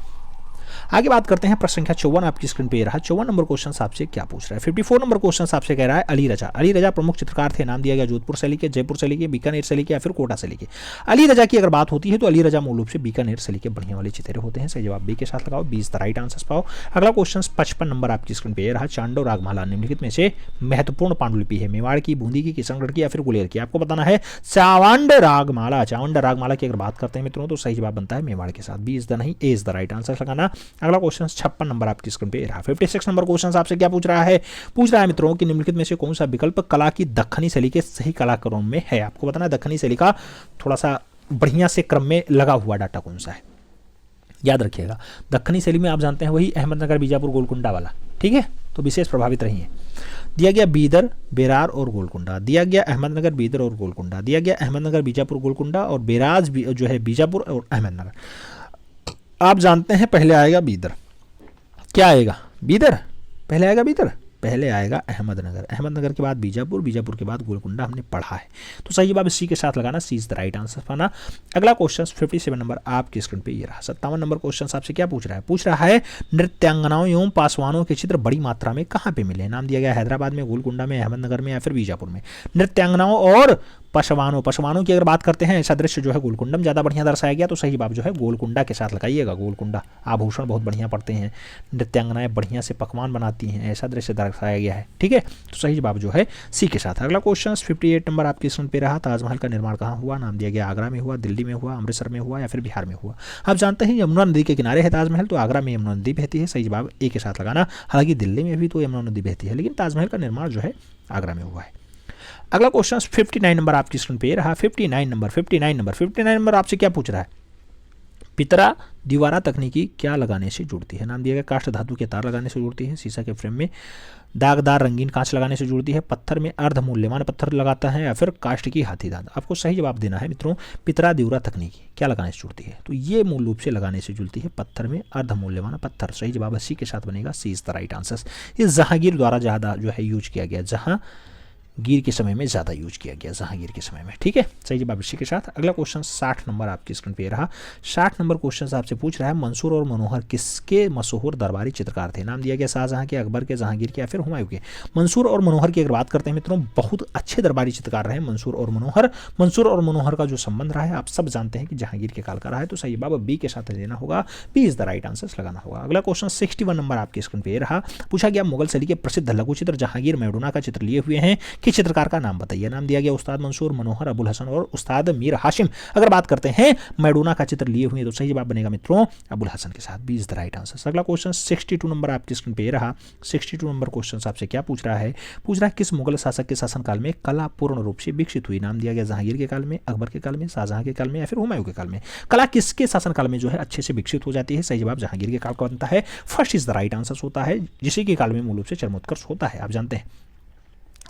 आगे बात करते हैं प्रश्न संख्या 54 आपकी स्क्रीन पे ये रहा। 54 नंबर क्वेश्चन आपसे क्या पूछ रहा है। 54 नंबर क्वेश्चन आपसे कह रहा है अली रजा। अली रजा प्रमुख चित्रकार थे, नाम दिया गया जोधपुर से लेके, जयपुर से लेके, बीकानेर से लेके या फिर कोटा से लेके। अली रजा की अगर बात होती है तो अली रजा मूल रूप से बीकानेर से लेके बढ़िया वाले चित्रे होते हैं। सही जवाब बी के साथ लगाओ, 20 द राइट आंसर पाओ। अगला क्वेश्चन 55 नंबर आपकी स्क्रीन पे ये रहा। चांडो रागमाला निम्नलिखित में से महत्वपूर्ण पांडुलिपि है, मेवाड़ की, बूंदी की, किशनगढ़ की या फिर गुलेर की। आपको बताना है चावंड रागमाला। चावंड रागमाला की अगर बात करते हैं मित्रों तो सही जवाब बनता है मेवाड़ के साथ, बी इज द नहीं, ए इज द राइट आंसर लगाना। अगला क्वेश्चन 56 नंबर आपकी स्क्रीन पे रहा। 56 नंबर क्वेश्चन आपसे क्या पूछ रहा है। पूछ रहा है मित्रों कि निम्नलिखित में से कौन सा विकल्प कला की दक्खनी शैली के सही कलाकारों में है। आपको बताना है दक्खनी शैली का थोड़ा सा बढ़िया से क्रम में लगा हुआ डाटा कौन सा है, याद रखिएगा। दक्खनी शैली में आप जानते हैं वही अहमदनगर, बीजापुर, गोलकुंडा वाला, ठीक है, तो विशेष प्रभावित रही है। दिया गया बीदर, बेरार और गोलकुंडा, दिया गया अहमदनगर, बीदर और गोलकुंडा, दिया गया अहमदनगर, बीजापुर, गोलकुंडा और बेराज जो है बीजापुर और अहमदनगर। आप जानते हैं पहले आएगा बीदर, क्या आएगा, बीदर पहले आएगा, बीदर पहले आएगा अहमदनगर, अहमदनगर के बाद बीजापुर, बीजापुर के बाद गोलकुंडा हमने पढ़ा है, तो सही जवाब सी के साथ लगाना, सी इज द राइट आंसर पाना। अगला क्वेश्चन 57 नंबर आपकी स्क्रीन पे ये रहा। 57 नंबर क्वेश्चन आपसे क्या पूछ रहा है। पूछ रहा है नृत्यांगनाओं एवं पासवानों के चित्र बड़ी मात्रा में कहाँ पे मिले। नाम दिया गया हैदराबाद में, गोलकुंडा में, अहमदनगर में या फिर बीजापुर में। नृत्यांगनाओं और पशवानों की अगर बात करते हैं, ऐसा दृश्य जो है गोलकुंडा में ज़्यादा बढ़िया दर्शाया गया, तो सही जवाब जो है गोलकुंडा के साथ लगाइएगा। गोलकुंडा आभूषण बहुत बढ़िया पड़ते हैं, नृत्यांगनाएं बढ़िया से पकवान बनाती हैं, ऐसा दृश्य दर्शाया गया है, ठीक है, तो सही जवाब जो है सी के साथ। अगला क्वेश्चन 58 नंबर आपकी स्क्रीन पे रहा। ताजमहल का निर्माण कहाँ हुआ। नाम दिया गया आगरा में हुआ, दिल्ली में हुआ, अमृतसर में हुआ या फिर बिहार में हुआ। आप जानते हैं यमुना नदी के किनारे है ताजमहल, तो आगरा में यमुना नदी बहती है, सही जवाब ए के साथ लगाना। हालांकि दिल्ली में भी तो यमुना नदी बहती है, लेकिन ताजमहल का निर्माण जो है आगरा में हुआ है। अगला क्वेश्चन 59 नंबर आपकी स्क्रीन पे रहा। 59 नंबर आपसे क्या पूछ रहा है। पितरा दीवारा तकनीकी क्या लगाने से जुड़ती है। नाम दिया गया काष्ठ धातु के तार लगाने से जुड़ती है, शीशा के फ्रेम में दागदार रंगीन कांच लगाने से जुड़ती है, पत्थर में अर्ध मूल्यवान पत्थर लगाता है या फिर काष्ठ की हाथी दांत। आपको सही जवाब देना है मित्रों, पितरा दीवारा तकनीकी क्या लगाने से जुड़ती है, तो ये मूल रूप से लगाने से जुड़ती है पत्थर में अर्ध मूल्यवान पत्थर। सही जवाब सी के साथ बनेगा, सी इज द राइट आंसर। ये जहांगीर द्वारा ज़्यादा जो है यूज किया गया, जहांगीर के समय में ज़्यादा यूज किया गया, जहांगीर के समय में, ठीक है, सही जवाब इसी के साथ। अगला क्वेश्चन 60 नंबर आपकी स्क्रीन पे रहा। 60 नंबर क्वेश्चन आपसे पूछ रहा है मंसूर और मनोहर किसके मशहूर दरबारी चित्रकार थे। नाम दिया गया शाहजहां के, अकबर के, जहांगीर के या फिर हुमायूं के। मंसूर और मनोहर की अगर बात करते हैं मित्रों, बहुत अच्छे दरबारी चित्रकार रहे मंसूर और मनोहर। मंसूर और मनोहर का जो संबंध रहा है आप सब जानते हैं कि जहांगीर के काल का रहा है, तो सही जवाब बी के साथ देना होगा, B is the right answer लगाना होगा। अगला क्वेश्चन 61 नंबर आपकी स्क्रीन पे रहा। पूछा गया मुगल शैली के प्रसिद्ध लघु चित्र जहांगीर मैडोना का चित्र लिए हुए हैं, किस चित्रकार का नाम बताइए। नाम दिया गया उस्ताद मंसूर, मनोहर, अबुल हसन और उस्ताद मीर हाशिम। अगर बात करते हैं मैडोना का चित्र लिए हुए हैं तो सही जवाब बनेगा मित्रों अबुल हसन के साथ, B is the right answer. अगला क्वेश्चन 62 नंबर आपकी स्क्रीन पे रहा। 62 नंबर क्वेश्चन आपसे क्या पूछ रहा है। पूछ रहा है किस मुगल शासक के शासनकाल में कला पूर्ण रूप से विकसित हुई। नाम दिया गया जहांगीर के काल में, अकबर के काल में, शाहजहां के काल में या फिर हुमायूं के काल में। कला किसके शासनकाल में जो है अच्छे से विकसित हो जाती है। सही जवाब जहांगीर के काल का बनता है, first is the right answer होता है, जिसी के काल में मूल रूप से चरमोत्कर्ष होता है, आप जानते हैं।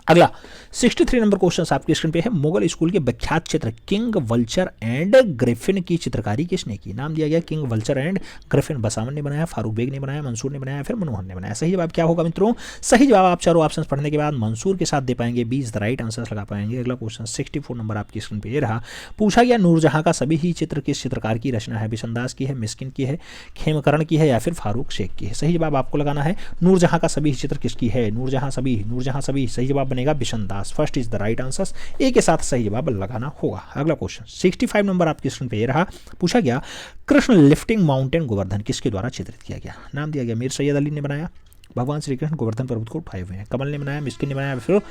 अगला 63 नंबर क्वेश्चन आपकी स्क्रीन पे है। मुगल स्कूल के विख्यात चित्र किंग, वल्चर एंड ग्रिफिन की चित्रकारी किसने की। नाम दिया गया king, vulture and Griffin Basawan ने बनाया, फारूक बेग ने बनाया, मंसूर ने बनाया, फिर मनोहर ने बनाया। सही जवाब क्या होगा मित्रों। सही जवाब आप चारों ऑप्शंस पढ़ने के बाद मंसूर के साथ दे पाएंगे, B is the right answer लगा पाएंगे। अगला क्वेश्चन 64 नंबर आपकी स्क्रीन पे रहा। पूछा गया नूरजहां का सभी ही चित्र किस चित्रकार की रचना है। बिशनदास की है, मिस्किन की है, खेमकरण की है या फिर फारूक शेख की है। सही जवाब आपको लगाना है नूरजहां का सभी चित्र किसकी है। नूरजहां सभी, सही जवाब बनेगा Bishandas, first is the right answer, A के साथ सही जवाब लगाना होगा। अगला क्वेश्चन 65 नंबर आपकी स्क्रीन पे रहा। पूछा गया कृष्ण लिफ्टिंग माउंटेन गोवर्धन किसके द्वारा चित्रित किया गया। नाम दिया गया मीर सैयद अली ने बनाया, भगवान श्री कृष्ण गोवर्धन पर्वत को उठाए हुए हैं, कमल ने बनाया, मिस्किन ने बनाया, फिर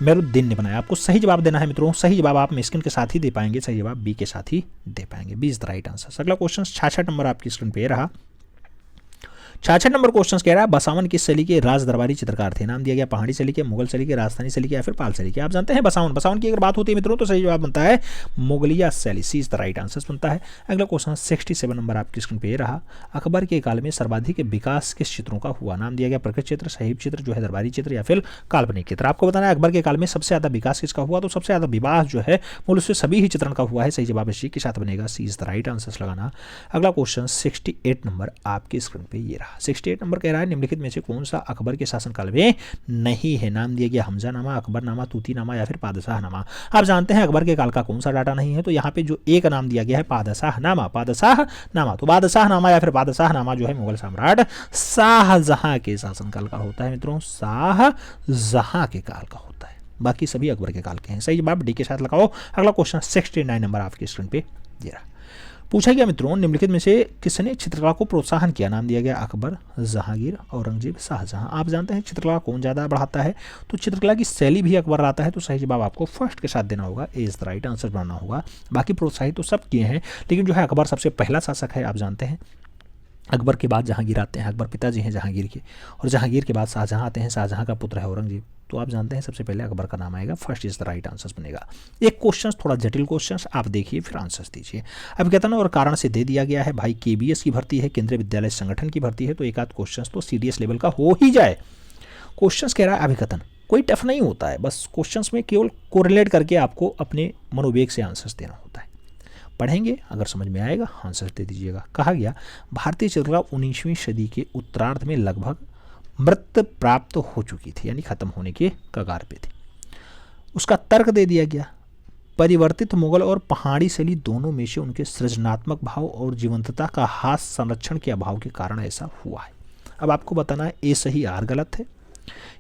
मेरुद्दीन ने बनाया। आपको सही जवाब देना है मित्रों, सही जवाब आप मिस्किन के साथ ही दे पाएंगे, सही जवाब बी के साथ ही दे पाएंगे, B is the right answer. अगला क्वेश्चन 66 नंबर आपकी स्क्रीन पे रहा। 66 नंबर क्वेश्चन कह रहा है बसावन किस शैली के राज दरबारी चित्रकार थे। नाम दिया गया पहाड़ी शैली के, मुगल शैली के, राजस्थानी शैली के या फिर पाल शैली के। आप जानते हैं बसावन की अगर बात होती है मित्रों तो सही जवाब बनता है मुगलिया शैली, सी इज द राइट आंसर बनता है। अगला क्वेश्चन 67 नंबर आपकी स्क्रीन पे रहा। अकबर के काल में सर्वाधिक विकास किस चित्रों का हुआ। नाम दिया गया प्रकृति चित्र, साहिब चित्र जो है दरबारी चित्र या फिर काल्पनिक चित्र। आपको बताना है अकबर के काल में सबसे ज्यादा विकास किसका हुआ, तो सबसे ज्यादा विवाह जो है मूल से सभी ही चित्रण का हुआ है। सही जवाब सी के साथ बनेगा, सी इज द राइट आंसर लगाना। अगला क्वेश्चन 68 नंबर आपकी स्क्रीन पे ये रहा। रहा। 68 नंबर कह रहा है निम्नलिखित में से कौन सा अकबर के शासनकाल में नहीं है। नाम दिया गया हमजानामा, अकबरनामा, तूतीनामा या फिर पादशाहनामा। आप जानते हैं अकबर के काल का कौन सा डाटा नहीं है, तो यहाँ पे जो एक नाम दिया गया है पादशाहनामा, पादशाहनामा। तो बादशाहनामा या फिर पादशाहनामा जो है मुगल सम्राट शाहजहां के शासनकाल का होता है मित्रों, शाहजहां के काल का होता है, बाकी सभी अकबर के काल के हैं। सही जवाब डी के साथ लगाओ। अगला क्वेश्चन 69 नंबर आपकी स्क्रीन पे दे रहा। पूछा गया मित्रों निम्नलिखित में से किसने चित्रकला को प्रोत्साहन किया। नाम दिया गया अकबर, जहांगीर, औरंगजेब, शाहजहां। आप जानते हैं चित्रकला कौन ज़्यादा बढ़ाता है, तो चित्रकला की शैली भी अकबर लाता है, तो सही जवाब आपको फर्स्ट के साथ देना होगा, ए इज द राइट आंसर बनाना होगा। बाकी प्रोत्साहित तो सब किए हैं, लेकिन जो है अकबर सबसे पहला शासक है। आप जानते हैं अकबर के बाद जहांगीर आते हैं, अकबर पिताजी हैं जहांगीर के, और जहांगीर के बाद शाहजहां आते हैं, शाहजहां का पुत्र है औरंगजेब। तो आप जानते हैं सबसे पहले अकबर का नाम आएगा, first is the right answer बनेगा। एक क्वेश्चन थोड़ा जटिल क्वेश्चन आप देखिए फिर आंसर्स दीजिए। अभिकथन और कारण से दे दिया गया है भाई, केबीएस की भर्ती है, केंद्रीय विद्यालय संगठन की भर्ती है, तो एक आध क्वेश्चन तो सीडीएस लेवल का हो ही जाए। क्वेश्चन कह रहा है अभिकथन, कोई टफ नहीं होता है, बस क्वेश्चन में केवल कोरिलेट करके आपको अपने मनोवेग से आंसर्स देना होता है। पढ़ेंगे, अगर समझ में आएगा आंसर दे दीजिएगा। कहा गया भारतीय चित्रकला 19वीं सदी के उत्तरार्ध में लगभग मृत प्राप्त हो चुकी थी, यानी खत्म होने के कगार पे थी। उसका तर्क दे दिया गया, परिवर्तित मुगल और पहाड़ी शैली दोनों में से उनके सृजनात्मक भाव और जीवंतता का हास संरक्षण के अभाव के कारण ऐसा हुआ है। अब आपको बताना है ए सही आर गलत है,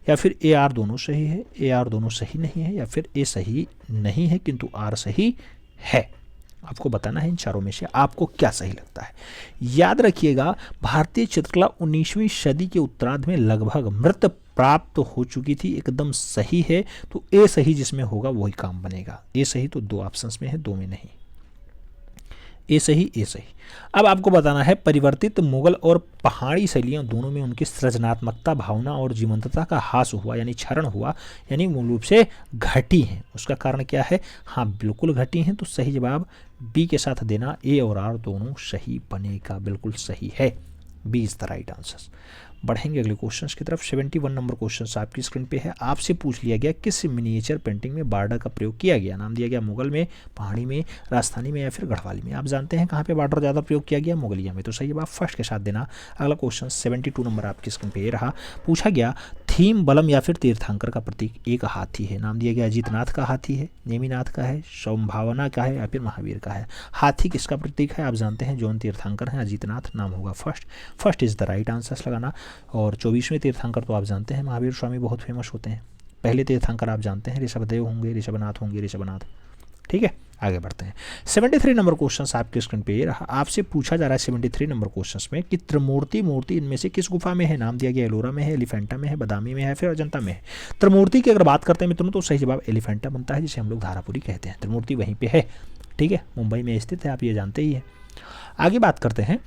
या फिर ए आर दोनों सही है, ए आर दोनों सही नहीं है, या फिर ए सही नहीं है किंतु आर सही है। आपको बताना है इन चारों में से आपको क्या सही लगता है। याद रखिएगा भारतीय चित्रकला 19वीं सदी के उत्तरार्ध में लगभग मृत प्राप्त हो चुकी थी, एकदम सही है। तो ए सही जिसमें होगा वही काम बनेगा। ए सही तो दो ऑप्शंस में है, दो में नहीं। ए सही, ए सही। अब आपको बताना है परिवर्तित मुगल और पहाड़ी शैलियाँ दोनों में उनकी सृजनात्मकता, भावना और जीवंतता का हास हुआ, यानी क्षरण हुआ, यानी मूल रूप से घटी हैं। उसका कारण क्या है, हाँ बिल्कुल घटी हैं। तो सही जवाब बी के साथ देना, ए और आर दोनों सही बनेगा, बिल्कुल सही है, B is the right answer. बढ़ेंगे अगले क्वेश्चंस की तरफ। 71 नंबर क्वेश्चन आपकी स्क्रीन पे है। आपसे पूछ लिया गया किस मिनिएचर पेंटिंग में बॉर्डर का प्रयोग किया गया। नाम दिया गया मुगल में, पहाड़ी में, राजस्थानी में या फिर गढ़वाली में। आप जानते हैं कहाँ पे बॉर्डर ज़्यादा प्रयोग किया गया, मुगलिया में। तो सही जवाब फर्स्ट के साथ देना। अगला क्वेश्चन 72 नंबर आपकी स्क्रीन पे ये रहा। पूछा गया थीम, बलम या फिर तीर्थंकर का प्रतीक एक हाथी है। नाम दिया गया अजीतनाथ का हाथी है, नेमिनाथ का है, संभावना का है या फिर महावीर का है। हाथी किसका प्रतीक है, आप जानते हैं जौन तीर्थंकर हैं, अजीतनाथ नाम होगा first is the right answer लगाना। और 24वें तीर्थंकर तो आप जानते हैं महावीर स्वामी बहुत फेमस होते हैं। पहले तीर्थंकर आप जानते हैं ऋषभदेव होंगे, ऋषभनाथ होंगे, ऋषभनाथ। ठीक है, आगे बढ़ते हैं। 73 नंबर क्वेश्चन आपके स्क्रीन पे ये रहा। आपसे पूछा जा रहा है 73 नंबर क्वेश्चन में कि त्रिमूर्ति मूर्ति इनमें से किस गुफा में है। नाम दिया गया एलोरा में है, एलिफेंटा में है, बदामी में है, फिर अजंता में है। त्रिमूर्ति की अगर बात करते हैं मित्रों तो सही जवाब एलिफेंटा बनता है, जिसे हम लोग धारापुरी कहते हैं। त्रिमूर्ति वहीं पे है, ठीक है, मुंबई में स्थित है, आप ये जानते ही है। आगे बात करते हैं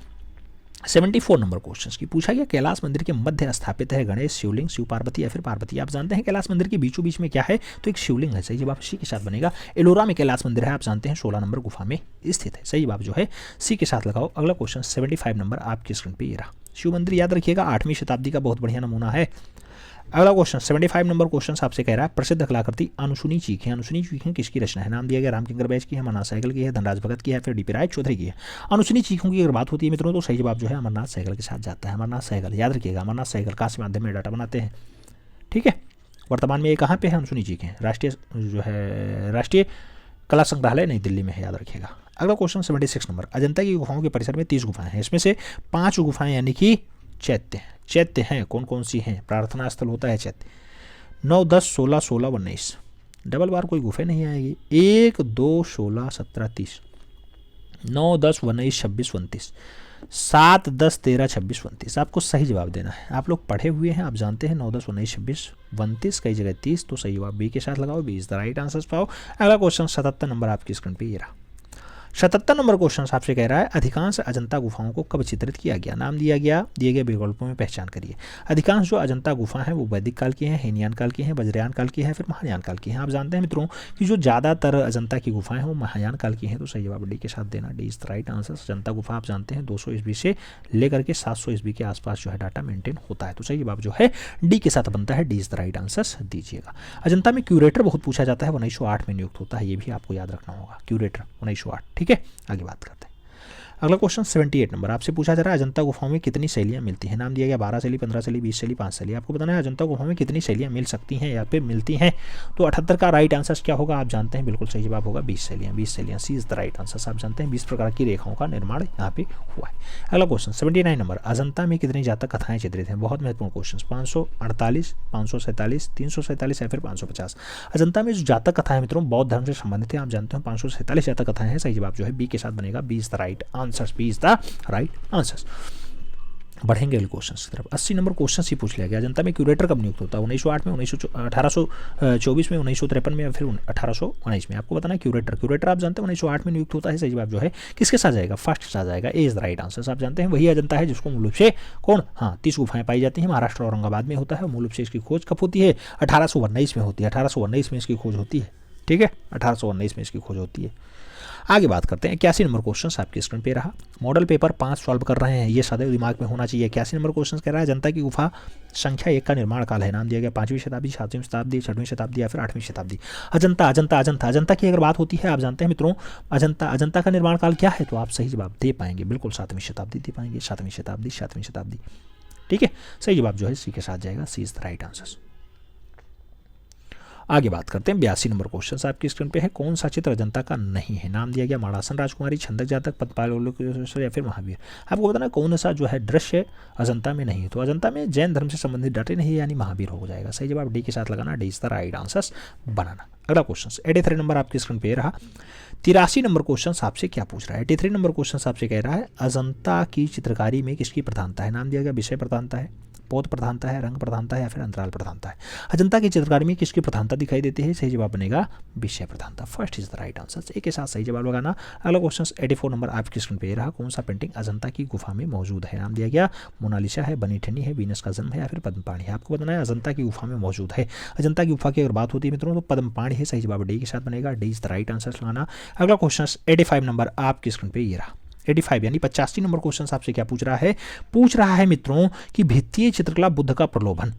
74 नंबर क्वेश्चन की। पूछा गया कैलाश मंदिर के मध्य स्थापित है गणेश, शिवलिंग, शिव पार्वती या फिर पार्वती। आप जानते हैं कैलाश मंदिर के बीचों बीच में क्या है, तो एक शिवलिंग है। सही जवाब सी के साथ बनेगा। एलोरा में कैलाश मंदिर है, आप जानते हैं 16 नंबर गुफा में स्थित है। सही जवाब जो है सी के साथ लगाओ। अगला क्वेश्चन 75 नंबर आपकी स्क्रीन पे ये रहा। शिव मंदिर याद रखिएगा 8वीं शताब्दी का बहुत बढ़िया नमूना है। अगला क्वेश्चन 75 नंबर क्वेश्चन आपसे कह रहा है प्रसिद्ध कलाकृति अनसुनी चीखें। अनसुनी चीखें किसकी रचना है। नाम दिया गया रामकिंकर बैज की है, अमरनाथ सहगल की है, धनराज भगत की है, फिर डीपी राय चौधरी की है। अनसुनी चीखों की अगर बात होती है मित्रों तो सही जवाब जो है अमरनाथ सहगल के साथ जाता है। अमरनाथ सहगल याद रखिएगा, अमरनाथ सहगल कांस्य माध्यम में डाटा बनाते हैं। ठीक है, वर्तमान में ये कहाँ पे है अनसुनी चीखें, राष्ट्रीय कला संग्रहालय नई दिल्ली में है, याद रखिएगा। अगला क्वेश्चन 76 नंबर। अजंता की गुफाओं के परिसर में 30 गुफाएं हैं, इसमें से 5 गुफाएं यानी कि चैत्य हैं। कौन कौन सी हैं, प्रार्थना स्थल होता है चैत्य। 9, 10, 16, 16, 19 डबल बार कोई गुफे नहीं आएगी। 1, 2, 16, 17, 30, 9, 10, 19, 26, 29, 7, 10, 13, 26, 29। आपको सही जवाब देना है। आप लोग पढ़े हुए हैं, आप जानते हैं 9, 10, 19, 26, 29 कई जगह 30। तो सही जवाब बी के साथ लगाओ, B is the right answer पाओ। अगला क्वेश्चन 77 नंबर आपकी स्क्रीन पे ये रहा। 77 नंबर क्वेश्चन आपसे कह रहा है अधिकांश अजंता गुफाओं को कब चित्रित किया गया। नाम दिए गए विकल्पों में पहचान करिए। अधिकांश जो अजंता गुफा हैं वो वैदिक काल की हैं, हीनयान काल की हैं, वज्रयान काल की हैं, फिर महायान काल की हैं। आप जानते हैं मित्रों कि जो ज़्यादातर अजंता की गुफाएं हैं वो महायान काल की हैं। तो सही जवाब डी के साथ देना, D is the right answer. Ajanta गुफा आप जानते हैं 200 ईस्वी से लेकर के 700 ईस्वी के आसपास जो है डाटा मेंटेन होता है। तो सही जवाब जो है डी के साथ बनता है, D is the right answer दीजिएगा। अजंता में क्यूरेटर बहुत पूछा जाता है, 1908 में नियुक्त होता है, ये भी आपको याद रखना होगा। क्यूरेटर 1908। ठीक है, आगे बात करते हैं। अगला क्वेश्चन 78 नंबर आपसे पूछा जा रहा है अजंता गुफाओं में कितनी शैलियाँ मिलती हैं। नाम दिया गया 12 शैली, 15 शैली, 20 शैली, 5 शैली। आपको बताना है अजंता गुफाओं में कितनी शैलियाँ मिल सकती हैं या फिर मिलती हैं। तो 78 का राइट आंसर क्या होगा आप जानते हैं, बिल्कुल सही जवाब होगा 20 शैलियाँ। 20 शैलियाँ सी इज द राइट आंसर। आप जानते हैं 20 प्रकार की रेखाओं का निर्माण यहाँ पे हुआ है। अगला क्वेश्चन 79 नंबर अजंता में कितनी जातक कथाएं चित्रित हैं। बहुत महत्वपूर्ण क्वेश्चन। 548, 547, 347 या फिर 550। अजंता में जो जातक कथा है मित्रों बौद्ध धर्म से संबंधित है। आप जानते हैं 547 जातक कथाएं हैं। सही जवाब जो है बी के साथ बनेगा। B is the right answer. B is the right answer. बढ़ेंगे अगले क्वेश्चन की तरफ। 80 नंबर क्वेश्चन ही पूछ लिया गया अजंता में क्यूरेटर कब नियुक्त होता है। 1908 में, 1824 में, 1953 में या फिर 1819 में। आपको बताना है क्यूरेटर आप जानते हैं 1908 में नियुक्त होता है। सही जवाब जो है किसके साथ जाएगा, फर्स्ट के साथ जाएगा। ए इज द राइट आंसर। आप जानते हैं वही अजंता है जिसको मूल रूप से कौन 30 गुफाएं पाई जाती हैं। महाराष्ट्र औरंगाबाद में होता है। मूल रूप से इसकी खोज कब होती है, 1819 में होती है। 1819 में इसकी खोज होती है। ठीक है, 1819 में इसकी खोज होती है। आगे बात करते हैं 81 नंबर क्वेश्चन आपके स्क्रीन पे रहा। मॉडल पेपर 5 सॉल्व कर रहे हैं, ये सदैव दिमाग में होना चाहिए। 81 नंबर क्वेश्चन कह रहा है अजंता की गुफा संख्या 1 का निर्माण काल है। नाम दिया गया 5वीं शताब्दी, 7वीं शताब्दी, 6वीं शताब्दी या फिर 8वीं शताब्दी। अजंता की अगर बात होती है आप जानते हैं मित्रों अजंता का निर्माण काल क्या है, तो आप सही जवाब दे पाएंगे, बिल्कुल 7वीं शताब्दी दे पाएंगे। 7वीं शताब्दी। ठीक है, सही जवाब जो है सी के साथ जाएगा। सी इज द राइट आंसर। आगे बात करते हैं 82 नंबर क्वेश्चन आपकी स्क्रीन पे है। कौन सा चित्र अजंता का नहीं है। नाम दिया गया माणासन राजकुमारी, छंदक जातक, पद्मपाल या फिर महावीर। आपको बताना कौन सा जो है दृश्य अजंता में नहीं है। तो अजंता में जैन धर्म से संबंधित डाटे नहीं है, यानी महावीर हो जाएगा। सही जवाब डी के साथ लगाना। D is the right answer बनाना। अगला क्वेश्चन 83 नंबर आपकी स्क्रीन पे रहा। 83 नंबर क्वेश्चन आपसे क्या पूछ रहा है। 83 नंबर क्वेश्चन आपसे कह रहा है अजंता की चित्रकारी में किसकी प्रधानता है। नाम दिया गया विषय प्रधानता है, पौध प्रधानता है, रंग प्रधानता है या फिर अंतराल प्रधानता है। अजंता की चित्रकारी में किसकी प्रधानता दिखाई देती है। सही जवाब बनेगा विषय प्रधानता। First is the right answer. एक के साथ सही जवाब लगाना। अगला क्वेश्चन 84 नंबर आपकी स्क्रीन पे रहा। कौन सा पेंटिंग अजंता की गुफा में मौजूद है। नाम दिया गया मोनालिसा है, बनी ठनी है, वीनस का जन्म है या फिर पद्मपाणि है। आपको बताना है अजंता की गुफा में मौजूद है। अजंता की गुफा की अगर बात होती है मित्रों तो पद्मपाणि है। सही जवाब डी के साथ बनेगा। D is the right answer लगाना। अगला क्वेश्चन 85 नंबर आपकी स्क्रीन पे ये रहा। 85 यानी 85 नंबर क्वेश्चन आपसे क्या पूछ रहा है मित्रों कि भित्तीय चित्रकला बुद्ध का प्रलोभन,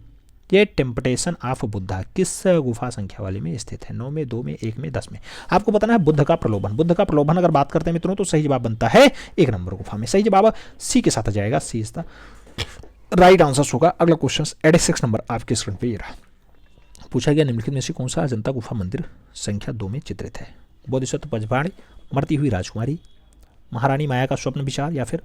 ये टेम्पटेशन ऑफ बुद्धा किस गुफा संख्या वाले में स्थित है। 9 में, 2 में, 1 में, 10 में। आपको बताना है बुद्ध का प्रलोभन अगर बात करते हैं मित्रों तो सही जवाब बनता है 1 नंबर गुफा में। सही जवाब सी के साथ आ जाएगा। सी इज द राइट आंसर होगा। अगला क्वेश्चन 86 नंबर आपके स्क्रीन पे ये रहा। पूछा गया निम्नलिखित में से कौन सा अजंता गुफा मंदिर संख्या 2 में चित्रित है। बोधिसत्व पद्मपाणि, मरती हुई राजकुमारी, महारानी माया का स्वप्न विचार या फिर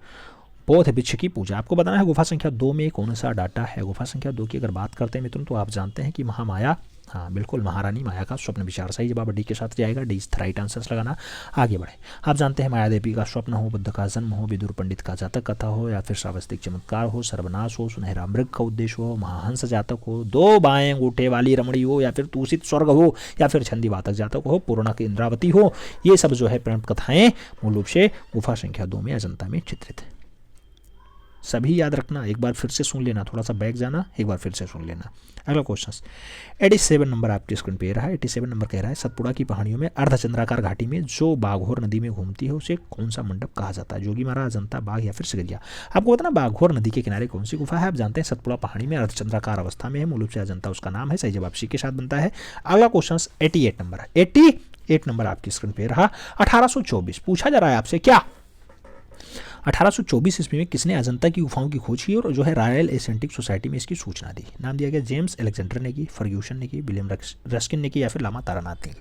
बौद्ध भिक्षु की पूजा। आपको बताना है गुफा संख्या 2 में कौन सा डाटा है। गुफा संख्या 2 की अगर बात करते हैं मित्रों तो आप जानते हैं कि महामाया, बिल्कुल महारानी माया का स्वप्न विचार। सही जवाब डी के साथ जाएगा। D is the right answer लगाना। आगे बढ़े। आप जानते हैं माया देवी का स्वप्न हो, बुद्ध का जन्म हो, विदुर पंडित का जातक कथा हो या फिर श्रावस्तिक चमत्कार हो, सर्वनाश हो, सुनहरा मृग का उद्देश्य हो, महाहंस जातक हो, 2 बाएं अंगूठे वाली रमणी हो या फिर दूषित स्वर्ग हो या फिर छंदी वातक जातक हो, पूर्णक इंद्रावती हो, ये सब जो है प्रेम कथाएं मूल रूप से गुफा संख्या 2 में अजंता में चित्रित है। सभी याद रखना, एक बार फिर से सुन लेना, थोड़ा सा बैक जाना, एक बार फिर से सुन लेना। अगला क्वेश्चन 87 नंबर आपकी स्क्रीन पे रहा है। 87 नंबर कह रहा है सतपुड़ा की पहाड़ियों में अर्धचंद्राकार घाटी में जो बाघोर नदी में घूमती है उसे कौन सा मंडप कहा जाता है। जोगीमारा, अजंता, बाघ या फिर सिगरिया। आपको बताना बाघोर नदी के किनारे कौन सी गुफा है। आप जानते हैं सतपुड़ा पहाड़ी में अर्धचंद्राकार अवस्था में है, मूल रूप से अजंता उसका नाम है। सही जवाब सी के साथ बनता है। अगला क्वेश्चन 88 नंबर 88 नंबर आपकी स्क्रीन पे रहा। 1824 पूछा जा रहा है आपसे क्या 1824 ईस्वी में किसने अजंता की गुफाओं की खोज की और जो है रॉयल एशियाटिक सोसाइटी में इसकी सूचना दी। नाम दिया गया जेम्स अलेक्जेंडर ने की, फर्ग्यूसन ने की, विलियम रस्किन ने की या फिर लामा तारानाथ ने की।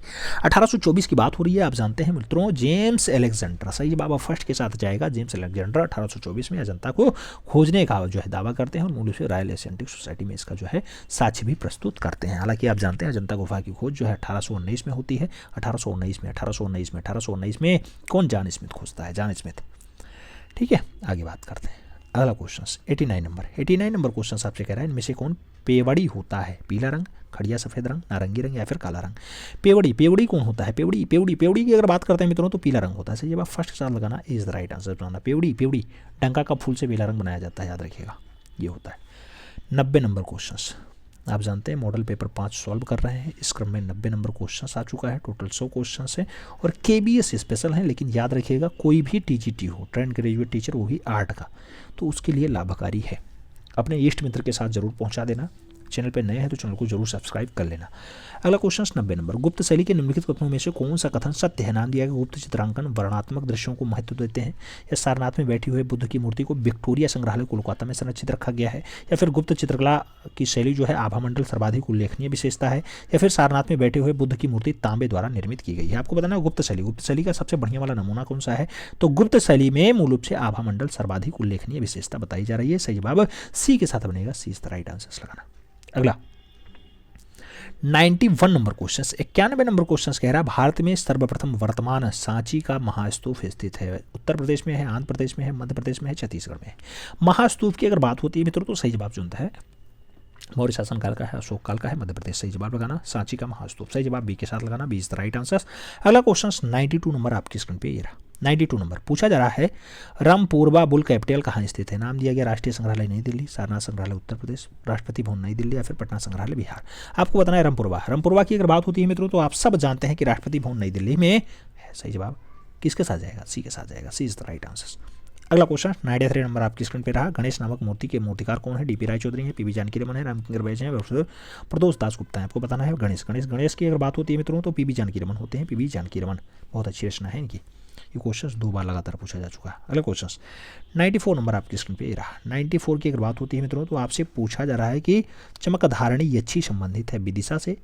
1824 की बात हो रही है। आप जानते हैं मित्रों जेम्स अलेक्जेंडर। सही जवाब फर्स्ट के साथ जाएगा। जेम्स अलेक्जेंडर 1824 में अजंता को खोजने का जो है दावा करते हैं और मूल रूप से रॉयल एशियाटिक सोसाइटी में इसका जो है साक्ष्य भी प्रस्तुत करते हैं। हालांकि आप जानते हैं अजंता गुफा की खोज जो है 1819 में होती है। 1819 में कौन, जॉन स्मिथ खोजता है, जॉन स्मिथ। ठीक है, आगे बात करते हैं। अगला क्वेश्चन 89 नंबर क्वेश्चन आपसे कह रहा है इनमें से कौन पेवड़ी होता है। पीला रंग, खड़िया सफेद रंग, नारंगी रंग या फिर काला रंग। पेवड़ी कौन होता है। पेवड़ी की अगर बात करते हैं मित्रों तो पीला रंग होता है। सही जवाब फर्स्ट के साथ लगाना इज द राइट आंसर बनाना। पेवड़ी डंका का फूल से पीला रंग बनाया जाता है, याद रखिएगा ये होता है। 90 नंबर क्वेश्चन आप जानते हैं मॉडल पेपर 5 सॉल्व कर रहे हैं। इस क्रम में 90 नंबर क्वेश्चन आ चुका है। टोटल 100 क्वेश्चन है और KBS स्पेशल है। लेकिन याद रखिएगा कोई भी TGT हो, ट्रेंड ग्रेजुएट टीचर, वो भी आर्ट का, तो उसके लिए लाभकारी है। अपने इष्ट मित्र के साथ जरूर पहुंचा देना। चैनल पर नए हैं तो चैनल को जरूर सब्सक्राइब कर लेना। अगला क्वेश्चन 90 नंबर, गुप्त शैली के निम्नलिखित कथनों में से कौन सा कथन सत्य है? नाम दिया गया गुप्त चित्रांकन वर्णनात्मक दृश्यों को महत्व देते हैं, या सारनाथ में बैठी हुए बुद्ध की मूर्ति को विक्टोरिया संग्रहालय कोलकाता में संरक्षित रखा गया है, या फिर गुप्त चित्रकला की शैली जो है आभामंडल सर्वाधिक उल्लेखनीय विशेषता है, या फिर सारनाथ में बैठे हुए बुद्ध की मूर्ति तांबे द्वारा निर्मित की गई है। आपको बताना है गुप्त शैली का सबसे बढ़िया वाला नमूना कौन सा है? तो गुप्त शैली में मूल रूप से आभामंडल सर्वाधिक उल्लेखनीय विशेषता बताई जा रही है। सही जवाब सी के साथ बनेगा, सी इज द राइट आंसर लगाना। अगला 91 नंबर क्वेश्चन, 91 नंबर क्वेश्चन कह रहा है भारत में सर्वप्रथम वर्तमान सांची का महास्तूप स्थित है। उत्तर प्रदेश में है, आंध्र प्रदेश में है, मध्य प्रदेश में है, छत्तीसगढ़ में है। महास्तूप की अगर बात होती है मित्रों तो सही जवाब जो है मौर्य शासन काल का है, अशोक काल का है, मध्य प्रदेश। सही जवाब लगाना सांची का महास्तूप, सही जवाब बी के साथ लगाना, B is the right answer. अगला क्वेश्चन 92 नंबर आपकी स्क्रीन पे ये रहा। 92 नंबर पूछा जा रहा है रामपुरवा बुल कैपिटल कहाँ स्थित है? नाम दिया गया राष्ट्रीय संग्रहालय नई दिल्ली, सारनाथ संग्रहालय उत्तर प्रदेश, राष्ट्रपति भवन नई दिल्ली, या फिर पटना संग्रहालय बिहार। आपको बताना है रामपुरवा की अगर बात होती है मित्रों तो आप सब जानते हैं कि राष्ट्रपति भवन नई दिल्ली में है। सही जवाब किसके साथ जाएगा? सी के साथ जाएगा, सी इज द राइट आंसर। अगला क्वेश्चन 93 नंबर आपकी स्क्रीन पे रहा। गणेश नामक मूर्ति के मूर्तिकार कौन है? डीपी राय चौधरी है, पीवी जानकी रमन है, रामकिंकर बैज है, प्रदोष दास गुप्ता है। आपको बताना है गणेश की अगर बात होती है मित्रों तो पीवी जानकी रमन होते हैं, पीवी जानकी रमन बहुत अच्छी रचना है इनकी। ये क्वेश्चन 2 बार लगातार पूछा जा चुका है। अगला क्वेश्चन 94 नंबर आपकी स्क्रीन पे रहा। 94 की अगर बात होती है मित्रों तो आपसे पूछा जा रहा है कि चमकधारणी यच्छी संबंधित है विदिशा से,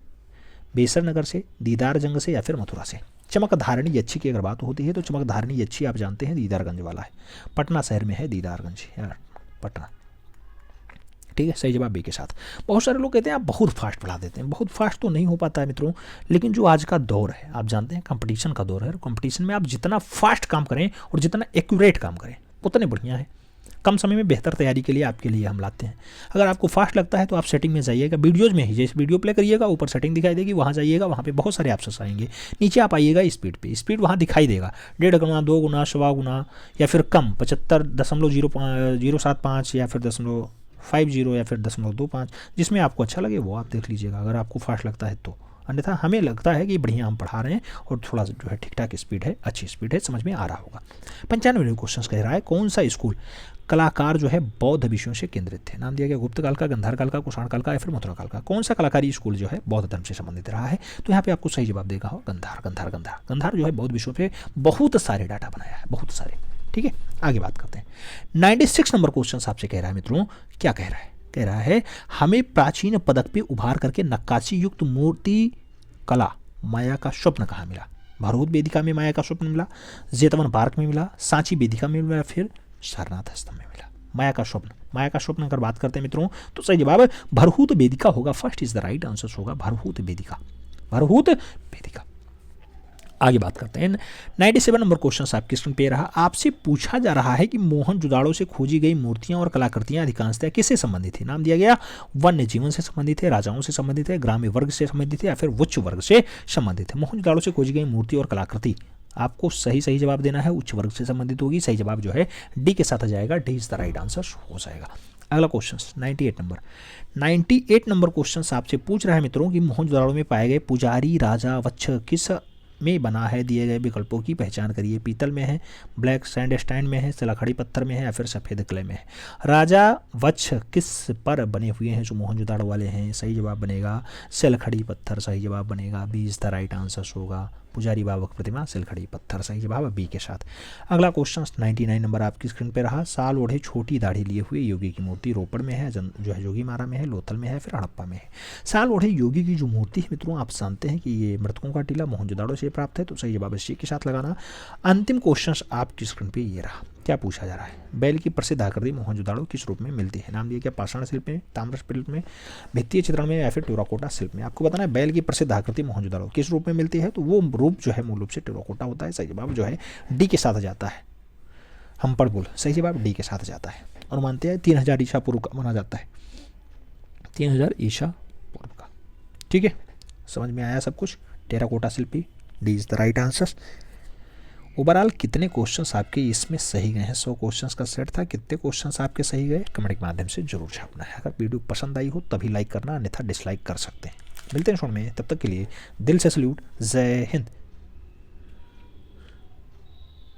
बेसर नगर से, दीदार जंग से, या फिर मथुरा से। चमकधारणी यच्छी की अगर बात होती है तो चमकधारणी यच्छी आप जानते हैं दीदारगंज वाला है, पटना शहर में है दीदारगंज यार, पटना। ठीक है, सही जवाब बी के साथ। बहुत सारे लोग कहते हैं आप बहुत फास्ट पढ़ा देते हैं, बहुत फास्ट तो नहीं हो पाता है मित्रों, लेकिन जो आज का दौर है आप जानते हैं कंपटीशन का दौर है, कंपटीशन में आप जितना फास्ट काम करें और जितना एक्यूरेट काम करें उतने बढ़िया है। कम समय में बेहतर तैयारी के लिए आपके लिए हम लाते हैं। अगर आपको फास्ट लगता है तो आप सेटिंग में जाइएगा, वीडियोज में ही जैसे वीडियो प्ले करिएगा ऊपर सेटिंग दिखाई देगी, वहाँ जाइएगा, वहाँ पे बहुत सारे ऑप्शंस आएंगे। नीचे आप आइएगा स्पीड पे, स्पीड वहाँ दिखाई देगा 1.5 गुना, 2 गुना, 1.25 गुना, या फिर कम 75.075 या फिर 0.50 या फिर 0.25, जिसमें आपको अच्छा लगे वो आप देख लीजिएगा अगर आपको फास्ट लगता है तो। अन्यथा हमें लगता है कि बढ़िया हम पढ़ा रहे हैं और थोड़ा जो है ठीक ठाक स्पीड है, अच्छी स्पीड है, समझ में आ रहा होगा। 95 क्वेश्चन कह रहा है कौन सा स्कूल कलाकार जो है बौद्ध विषयों से केंद्रित थे? नाम दिया गया गुप्त काल का, गंधार काल का, कुषाण काल का, या फिर मथुरा काल का। कौन सा कलाकारी स्कूल जो है बौद्ध धर्म से संबंधित रहा है? तो यहाँ पे आपको सही जवाब देगा हो गंधार जो है बौद्ध विषयों पे बहुत सारे डाटा बनाया है, बहुत सारे। ठीक है, आगे बात करते हैं। 96 नंबर क्वेश्चन आपसे कह रहा है मित्रों, क्या कह रहा है? कह रहा है हमें प्राचीन पदक पे उभार करके नक्काशी युक्त मूर्ति कला माया का स्वप्न कहाँ मिला? भरहुत वेदिका में माया का स्वप्न मिला, जेतवन पार्क में मिला, सांची वेदिका में मिला, फिर सारनाथ स्तंभ में मिला। माया का स्वप्न अगर बात करते हैं मित्रों तो सही जवाब भरहुत वेदिका होगा, first is the right answer होगा भरहुत वेदिका। आगे बात करते हैं। 97 नंबर क्वेश्चन आपकी स्क्रीन पे रहा। आपसे पूछा जा रहा है कि मोहनजोदाड़ो से खोजी गई मूर्तियां और कलाकृतियां अधिकांशतः किससे संबंधित है? नाम दिया गया वन्य जीवन से संबंधित है, राजाओं से संबंधित है, ग्राम्य वर्ग से संबंधित है, या फिर उच्च वर्ग से संबंधित है। मोहनजोदाड़ो से खोजी गई मूर्ति और कलाकृति आपको सही जवाब देना है, उच्च वर्ग से संबंधित होगी। सही जवाब जो है डी के साथ आ जाएगा, D is the right answer हो जाएगा। अगला क्वेश्चन 98 नंबर क्वेश्चन आपसे पूछ रहा है मित्रों कि मोहनजोदाड़ो में पाए गए पुजारी राजा वच्छ किस में बना है? दिए गए विकल्पों की पहचान करिए। पीतल में है, ब्लैक सैंडस्टाइन में है, सिलाखड़ी पत्थर में है, या फिर सफ़ेद क्ले में है। राजा वच्छ किस पर बने हुए हैं जो मोहनजोदाड़ो वाले हैं? सही जवाब बनेगा सिलखड़ी पत्थर, सही जवाब बनेगा B is the right answer होगा। पुजारी बाबा की प्रतिमा सिलखड़ी पत्थर, सही जवाब बी के साथ। अगला क्वेश्चन 99 नंबर आपकी स्क्रीन पे रहा। साल ओढ़े छोटी दाढ़ी लिए हुए योगी की मूर्ति रोपड़ में है, जो है जोगी मारा में है, लोथल में है, फिर हड़प्पा में है। साल ओढ़े योगी की जो मूर्ति है मित्रों आप जानते हैं कि ये मृतकों का टीला मोहनजोदाड़ो से प्राप्त है, तो सही जवाब सी के साथ लगाना। अंतिम क्वेश्चन आपकी स्क्रीन पे ये रहा। क्या पूछा जा रहा है? बैल की प्रसिद्ध आकृति मोहनजोदाड़ो किस रूप में मिलती है? नाम दिया क्या? पाषाण शिल्प में, ताम्र शिल्प में, भित्तीय चित्रण में, या फिर टेराकोटा शिल्प में। आपको बताना है बैल की प्रसिद्ध आकृति मोहनजोदाड़ो किस रूप में मिलती है, तो वो रूप जो है मूल रूप से टेराकोटा होता है। सही जवाब जो है डी के साथ जाता है, हम्पर बुल। सही जवाब डी के साथ जाता है। और मानते हैं 3000 ईसा पूर्व का माना जाता है, 3000 ईसा पूर्व का। ठीक है, समझ में आया सब कुछ? Terracotta Shilpi, D is the right answer. Overall कितने क्वेश्चंस आपके इसमें सही गए हैं? 100 क्वेश्चंस का सेट था, कितने क्वेश्चंस आपके सही गए कमेंट के माध्यम से जरूर छापना है। अगर वीडियो पसंद आई हो तभी लाइक करना, अन्यथा डिसलाइक कर सकते हैं। मिलते हैं शो में, तब तक के लिए दिल से सल्यूट, जय हिंद।